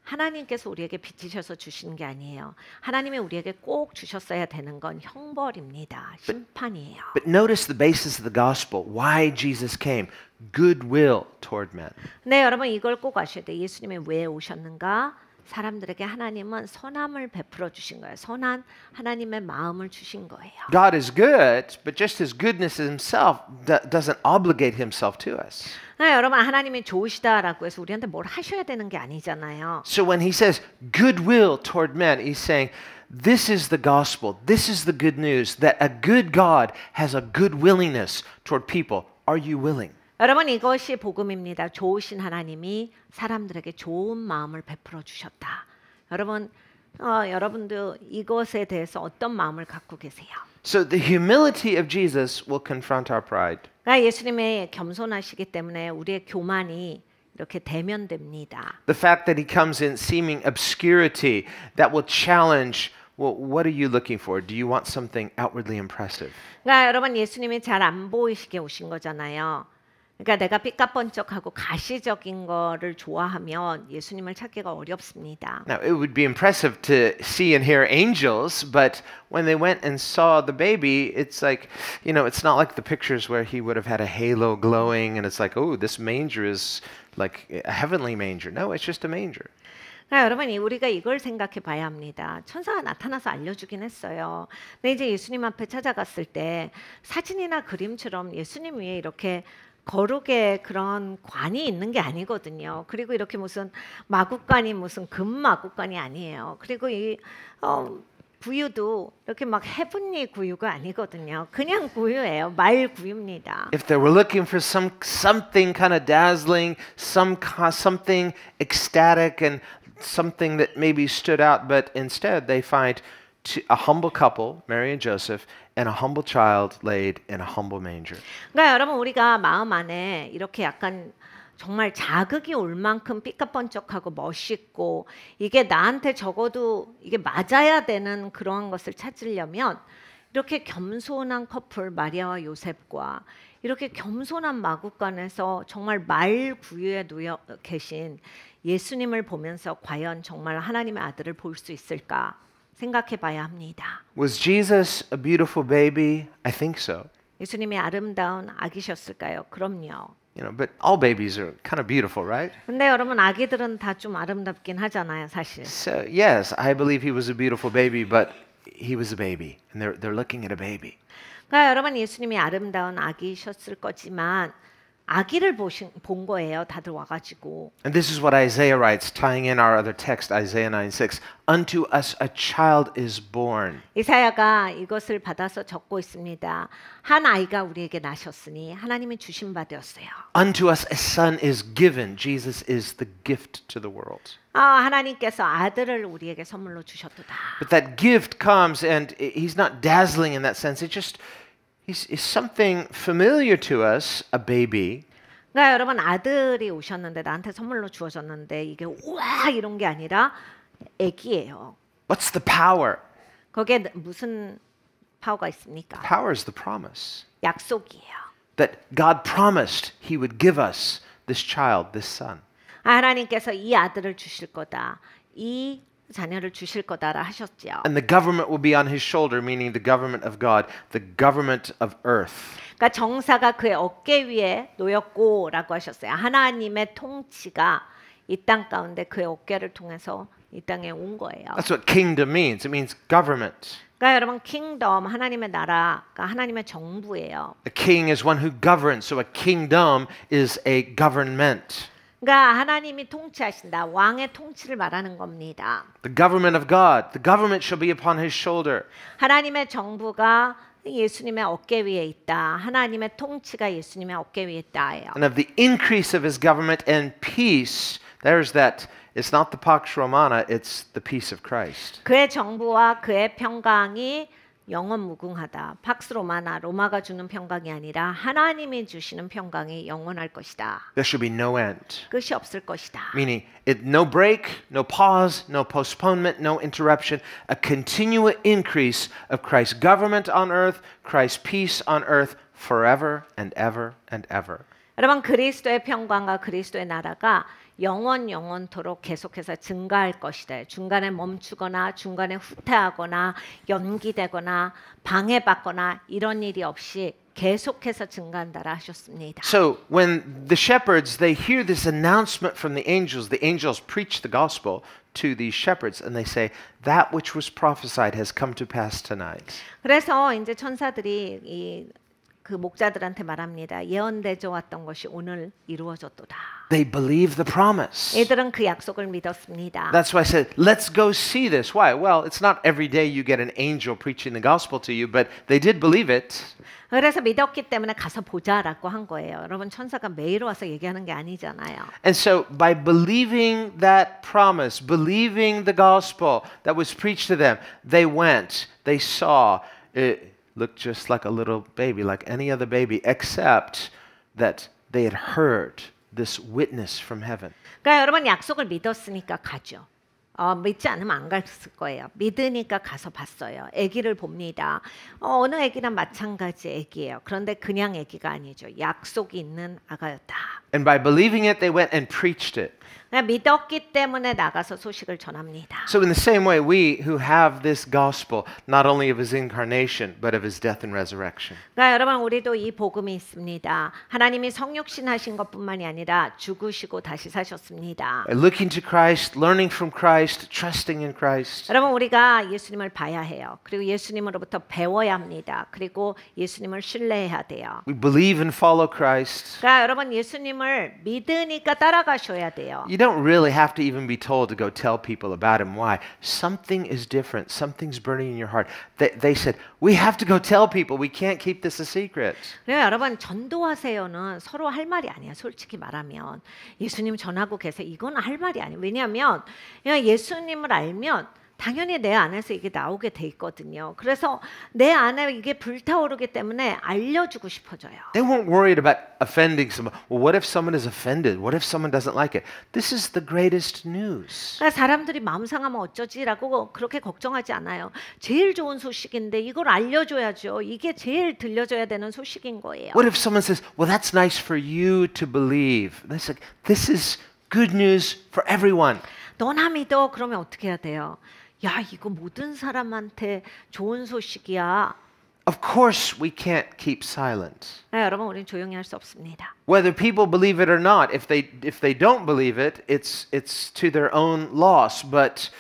하나님께서 우리에게 빚지셔서 주신 게 아니에요. 하나님이 우리에게 꼭 주셨어야 되는 건 형벌입니다. 심판이에요. But notice the basis of the gospel, why Jesus came. Goodwill toward men. 네, 여러분 이걸 꼭 아셔야 돼요. 예수님이 왜 오셨는가? 사람들에게 하나님은 선함을 베풀어 주신 거예요. 선한 하나님의 마음을 주신 거예요. God is good, but just his goodness himself doesn't obligate himself to us. 네, 여러분 하나님이 좋으시다라고 해서 우리한테 뭘 하셔야 되는 게 아니잖아요. So when he says goodwill toward men, he's saying this is the gospel. This is the good news that a good God has a good willingness toward people. Are you willing? 여러분 이것이 복음입니다. 좋으신 하나님이 사람들에게 좋은 마음을 베풀어 주셨다. 여러분 여러분도 이것에 대해서 어떤 마음을 갖고 계세요? So the humility of Jesus will confront our pride. 그러니까 예수님의 겸손하시기 때문에 우리의 교만이 이렇게 대면됩니다. The fact that he comes in seeming obscurity that will challenge, well, what are you looking for? Do you want something outwardly impressive? 그러니까 여러분 예수님이 잘 안 보이시게 오신 거잖아요. 그러니까 내가 삐까뻔쩍하고 가시적인 거를 좋아하면 예수님을 찾기가 어렵습니다. Now, it would be impressive to see and hear angels, but when they went and saw the baby, it's like, you know, it's not like the pictures where he would have had a halo glowing and it's like, oh, this manger is like a heavenly manger. No, it's just a manger. 그러니까 여러분 우리가 이걸 생각해 봐야 합니다. 천사가 나타나서 알려주긴 했어요. 근데 이제 예수님 앞에 찾아갔을 때 사진이나 그림처럼 예수님 위에 이렇게 거룩의 그런 관이 있는 게 아니거든요. 그리고 이렇게 무슨 마구간이 무슨 금 마구간이 아니에요. 그리고 이 구유도 이렇게 막 헤븐리 구유가 아니거든요. 그냥 구유예요. 말 구유입니다. If they were looking for something kind of dazzling, something ecstatic and something that maybe stood out, but instead they find a humble couple, Mary and Joseph, and a humble child laid in a humble manger. 그러니까 여러분 우리가 마음 안에 이렇게 약간 정말 자극이 올 만큼 삐까뻔쩍하고 멋있고 이게 나한테 적어도 이게 맞아야 되는 그런 것을 찾으려면 이렇게 겸손한 커플 마리아와 요셉과 이렇게 겸손한 마구간에서 정말 말 구유에 놓여 계신 예수님을 보면서 과연 정말 하나님의 아들을 볼 수 있을까 생각해 봐야 합니다. Was Jesus a beautiful baby? I think so. 예수님이 아름다운 아기셨을까요? 그럼요. You know, but all babies are kind of beautiful, right? 근데 여러분 아기들은 다 좀 아름답긴 하잖아요, 사실. So yes, I believe he was a beautiful baby, but he was a baby, and they're looking at a baby. 그러니까 여러분 예수님이 아름다운 아기셨을 거지만 아기를 본 거예요. 다들 와가지고. And this is what Isaiah writes, tying in our other text, Isaiah 9:6. Unto us a child is born. 이사야가 이것을 받아서 적고 있습니다. 한 아이가 우리에게 나셨으니 하나님이 주신 바 되었어요. Unto us a son is given. Jesus is the gift to the world. 하나님께서 아들을 우리에게 선물로 주셨도다. But that gift comes, and he's not dazzling in that sense. He's something familiar to us, a baby. 그러니까 여러분 아들이 오셨는데 나한테 선물로 주어졌는데 이게 우와 이런 게 아니라 애기예요. What's the power? 거기에 무슨 파워가 있습니까? Power is the promise 약속이에요. that God promised He would give us this child, this son. 하나님께서 이 아들을 주실 거다. 이 자녀를 주실 거다라 하셨죠. And the government will be on his shoulder, meaning the government of God, the government of earth. 그러니까 정사가 그의 어깨 위에 놓였고라고 하셨어요. 하나님의 통치가 이 땅 가운데 그의 어깨를 통해서 이 땅에 온 거예요. That's what kingdom means. It means government. 그러니까 여러분 킹덤 하나님의 나라가 하나님의 정부예요. A king is one who governs, so a kingdom is a government. 그러니까 하나님이 통치하신다. 왕의 통치를 말하는 겁니다. The government of God, the government shall be upon his shoulder. 하나님의 정부가 예수님의 어깨 위에 있다. 하나님의 통치가 예수님의 어깨 위에 있다예요. And of the increase of his government and peace, there's that. It's not the Pax Romana, it's the peace of Christ. 그의 정부와 그의 평강이 영원 무궁하다. 팍스 로마나 로마가 주는 평강이 아니라 하나님이 주시는 평강이 영원할 것이다. There should be no end. 끝이 없을 것이다. Meaning, no break, no pause, no postponement, no interruption. A continual increase of Christ's government on earth, Christ's peace on earth, forever and ever and ever. 여러분 그리스도의 평강과 그리스도의 나라가 영원토록 계속해서 증가할 것이다. 중간에 멈추거나 중간에 후퇴하거나 연기되거나 방해받거나 이런 일이 없이 계속해서 증가한다라 하셨습니다. So when the shepherds they hear this announcement from the angels preach the gospel to these shepherds and they say that which was prophesied has come to pass tonight. 그래서 이제 천사들이 그 목자들한테 말합니다. 예언되어 왔던 것이 오늘 이루어졌도다. They believe the promise. 얘들은 그 약속을 믿었습니다. That's why I said, let's go see this. Why? Well, it's not every day you get an angel preaching the gospel to you, but they did believe it. 그래서 믿었기 때문에 가서 보자라고 한 거예요. 여러분 천사가 매일 와서 얘기하는 게 아니잖아요. And so by believing that promise, believing the gospel that was preached to them, they went, they saw, it looked just like a little baby, like any other baby, except that they had heard this witness from heaven. 그러니까 여러분 약속을 믿었으니까 가죠. 믿지 않으면 안 갔을 거예요. 믿으니까 가서 봤어요. 아기를 봅니다. 어느 아기나 마찬가지 아기예요. 그런데 그냥 아기가 아니죠. 약속이 있는 아가였다. And by believing it, they went and preached it. 믿었기 때문에 나가서 소식을 전합니다. So in the same way, we who have this gospel, not only of his incarnation, but of his death and resurrection. 그러니까 여러분 우리도 이 복음이 있습니다. 하나님이 성육신 하신 것뿐만이 아니라 죽으시고 다시 사셨습니다. By looking to Christ, learning from Christ, trusting in Christ. 여러분 우리가 예수님을 봐야 해요. 그리고 예수님으로부터 배워야 합니다. 그리고 예수님을 신뢰해야 돼요. We believe and follow Christ. 그러니까 여러분 예수님을 믿으니까 따라가셔야 돼요. You don't really have to even be told to go tell people about him. Why? Something is different. Something's burning in your heart. They said, we have to go tell people. We can't keep this a secret. 그래요, 여러분 전도하세요는 서로 할 말이 아니야. 솔직히 말하면 예수님 전하고 계세요. 이건 할 말이 아니에요. 왜냐하면 예수님을 알면 당연히 내 안에서 이게 나오게 돼 있거든요. 그래서 내 안에 이게 불타오르기 때문에 알려주고 싶어져요. They weren't worried about offending someone. Well, what if someone is offended? What if someone doesn't like it? This is the greatest news. 그러니까 사람들이 마음 상하면 어쩌지라고 그렇게 걱정하지 않아요. 제일 좋은 소식인데 이걸 알려줘야죠. 이게 제일 들려줘야 되는 소식인 거예요. What if someone says, well, that's nice for you to believe? That's like, this is good news for everyone. 너나 믿어. 그러면 어떻게 해야 돼요? 야, 이거 모든 사람한테 좋은 소식이야. Of course, we can't keep silent. 네, 여러분, 우리는 조용히 할 수 없습니다. Whether people believe it or not, if they don't believe it, it's to their own loss. But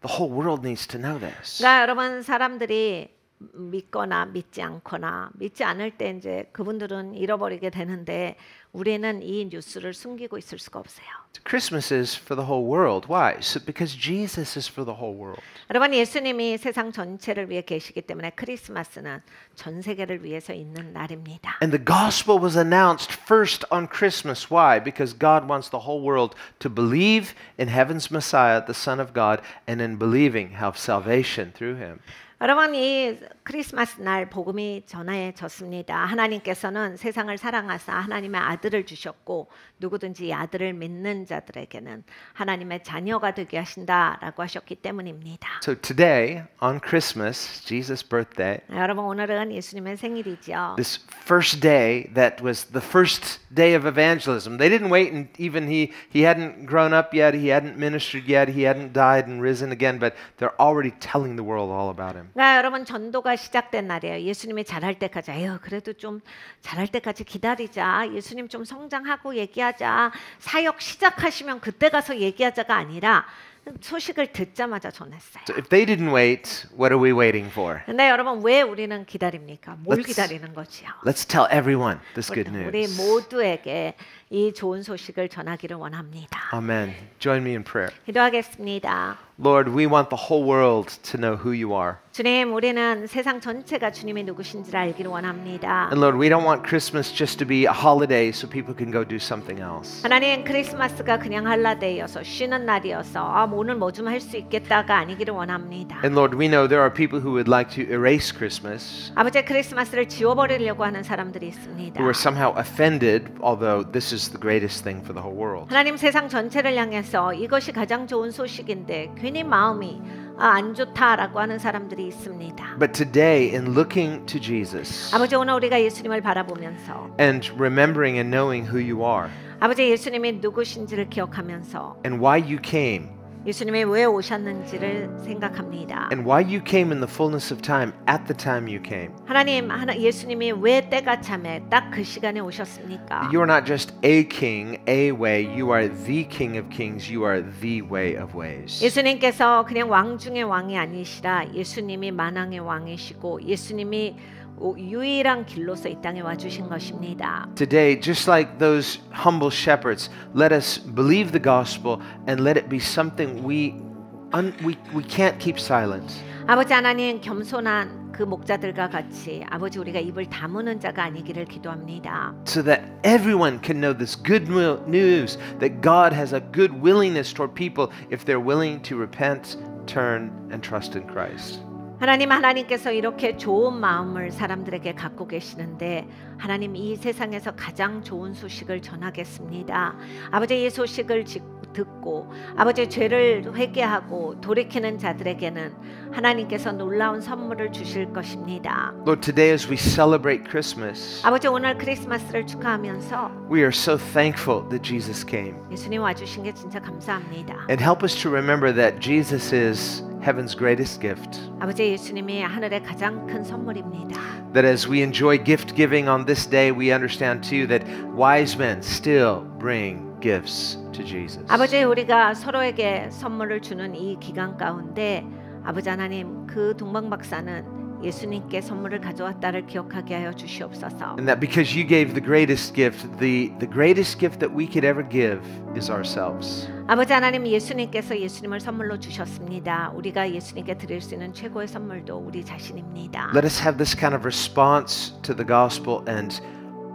the whole world needs to know this. 그러니까 여러분, 사람들이 믿거나 믿지 않거나 믿지 않을 때 이제 그분들은 잃어버리게 되는데 우리는 이 뉴스를 숨기고 있을 수가 없어요. Christmas is for the whole world. Why? So because Jesus is for the whole world. 여러분 예수님이 세상 전체를 위해 계시기 때문에 크리스마스는 전 세계를 위해서 있는 날입니다. And the gospel was announced first on Christmas. Why? Because God wants the whole world to believe in heaven's Messiah, the Son of God, and in believing have salvation through him. 여러분 이 크리스마스 날 복음이 전해졌습니다. 하나님께서는 세상을 사랑하사 하나님의 아들을 주셨고 누구든지 이 아들을 믿는 자들에게는 하나님의 자녀가 되게 하신다라고 하셨기 때문입니다. So today on Christmas, Jesus' birthday, 여러분 오늘은 예수님의 생일이죠. this first day that was the first day of evangelism. They didn't wait and even he hadn't grown up yet, he hadn't ministered yet, he hadn't died and risen again, but they're already telling the world all about him. 그러니까 여러분 전도가 시작된 날이에요. 예수님이 자랄 때까지 그래도 좀 자랄 때까지 기다리자. 예수님 좀 성장하고 얘기하자. 사역 시작하시면 그때 가서 얘기하자가 아니라 소식을 듣자마자 전했어요. So if they didn't wait, what are we waiting for? 근데 여러분 왜 우리는 기다립니까? 뭘 기다리는 거지요? Let's tell everyone this good 우리 news. 모두에게 이 좋은 소식을 전하기를 원합니다. Amen. Join me in prayer. 기도하겠습니다. Lord, we want the whole world to know who you are. 주님, 우리는 세상 전체가 주님이 누구신지를 알기를 원합니다. And Lord, we don't want Christmas just to be a holiday so people can go do something else. 하나님, 크리스마스가 그냥 할라데이여서 쉬는 날이어서 오늘 뭐 좀 할 수 있겠다가 아니기를 원합니다. And Lord, we know there are people who would like to erase Christmas, 아버지, 크리스마스를 지워버리려고 하는 사람들이 있습니다. who are somehow offended, although this is the greatest thing for the whole world. 하나님, 세상 전체를 향해서 이것이 가장 좋은 소식인데 괜히 마음이 안 좋다라고 하는 사람들이 있습니다. But today, in looking to Jesus 아버지 오늘 우리가 예수님을 바라보면서 and remembering and knowing who you are 아버지 예수님이 누구신지를 기억하면서 and why you came 예수님이 왜 오셨는지를 생각합니다. and why you came in the fullness of time at the time you came. 하나님, 예수님이 왜 때가 참에 딱 그 시간에 오셨습니까? You are not just a king, a way. You are the King of Kings. You are the way of ways. 예수님께서 그냥 왕 중의 왕이 아니시라 예수님이 만왕의 왕이시고 예수님이 유일한 길로서 이 땅에 와주신 것입니다. Today, just like those humble shepherds, let us believe the gospel and let it be something we can't keep silent. 아버지 하나님 겸손한 그 목자들과 같이 아버지 우리가 입을 다무는 자가 아니기를 기도합니다. So that everyone can know this good news that God has a good willingness toward people if they're willing to repent, turn, and trust in Christ. 하나님께서 이렇게 좋은 마음을 사람들에게 갖고 계시는데 하나님 이 세상에서 가장 좋은 소식을 전하겠습니다. 아버지 이 소식을 듣고 아버지 죄를 회개하고 돌이키는 자들에게는 하나님께서 놀라운 선물을 주실 것입니다. Lord, today as we celebrate Christmas, 아버지 오늘 크리스마스를 축하하면서 we are so thankful that Jesus came. 예수님 와주신 게 진짜 감사합니다. And help us to remember that Jesus is heaven's greatest gift. 아버지 예수님이 하늘의 가장 큰 선물입니다. That as we enjoy gift giving on this day, we understand too that wise men still bring gifts to Jesus. 아버지 우리가 서로에게 선물을 주는 이 기간 가운데 아버지 하나님 그 동방 박사는 예수님께 선물을 가져왔다를 기억하게 하여 주시옵소서. And that because you gave the greatest gift, the greatest gift that we could ever give is ourselves. 아버지 하나님 예수님께서 예수님을 선물로 주셨습니다. 우리가 예수님께 드릴 수 있는 최고의 선물도 우리 자신입니다. Let us have this kind of response to the gospel and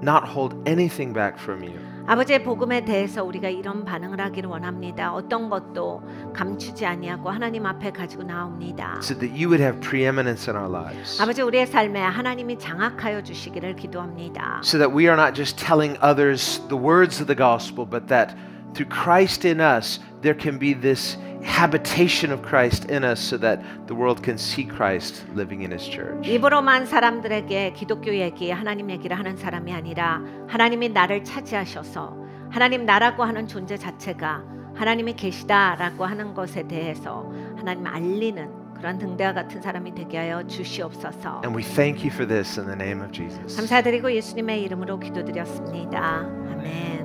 not hold anything back from you. 아버지의 복음에 대해서 우리가 이런 반응을 하기를 원합니다. 어떤 것도 감추지 아니하고 하나님 앞에 가지고 나옵니다. So that you would have preeminence in our lives. 아버지 우리의 삶에 하나님이 장악하여 주시기를 기도합니다. So that we are not just telling others the words of the gospel, but that through Christ in us, there can be this habitation of Christ in us so that the world can see Christ living in His church. 입으로만 사람들에게 기독교 얘기, 하나님 얘기를 하는 사람이 아니라 하나님이 나를 차지하셔서 하나님 나라고 하는 존재 자체가 하나님이 계시다라고 하는 것에 대해서 하나님 알리는 그런 등대와 같은 사람이 되게 하여 주시옵소서. And we thank you for this in the name of Jesus. 감사드리고 예수님의 이름으로 기도드렸습니다. 아멘.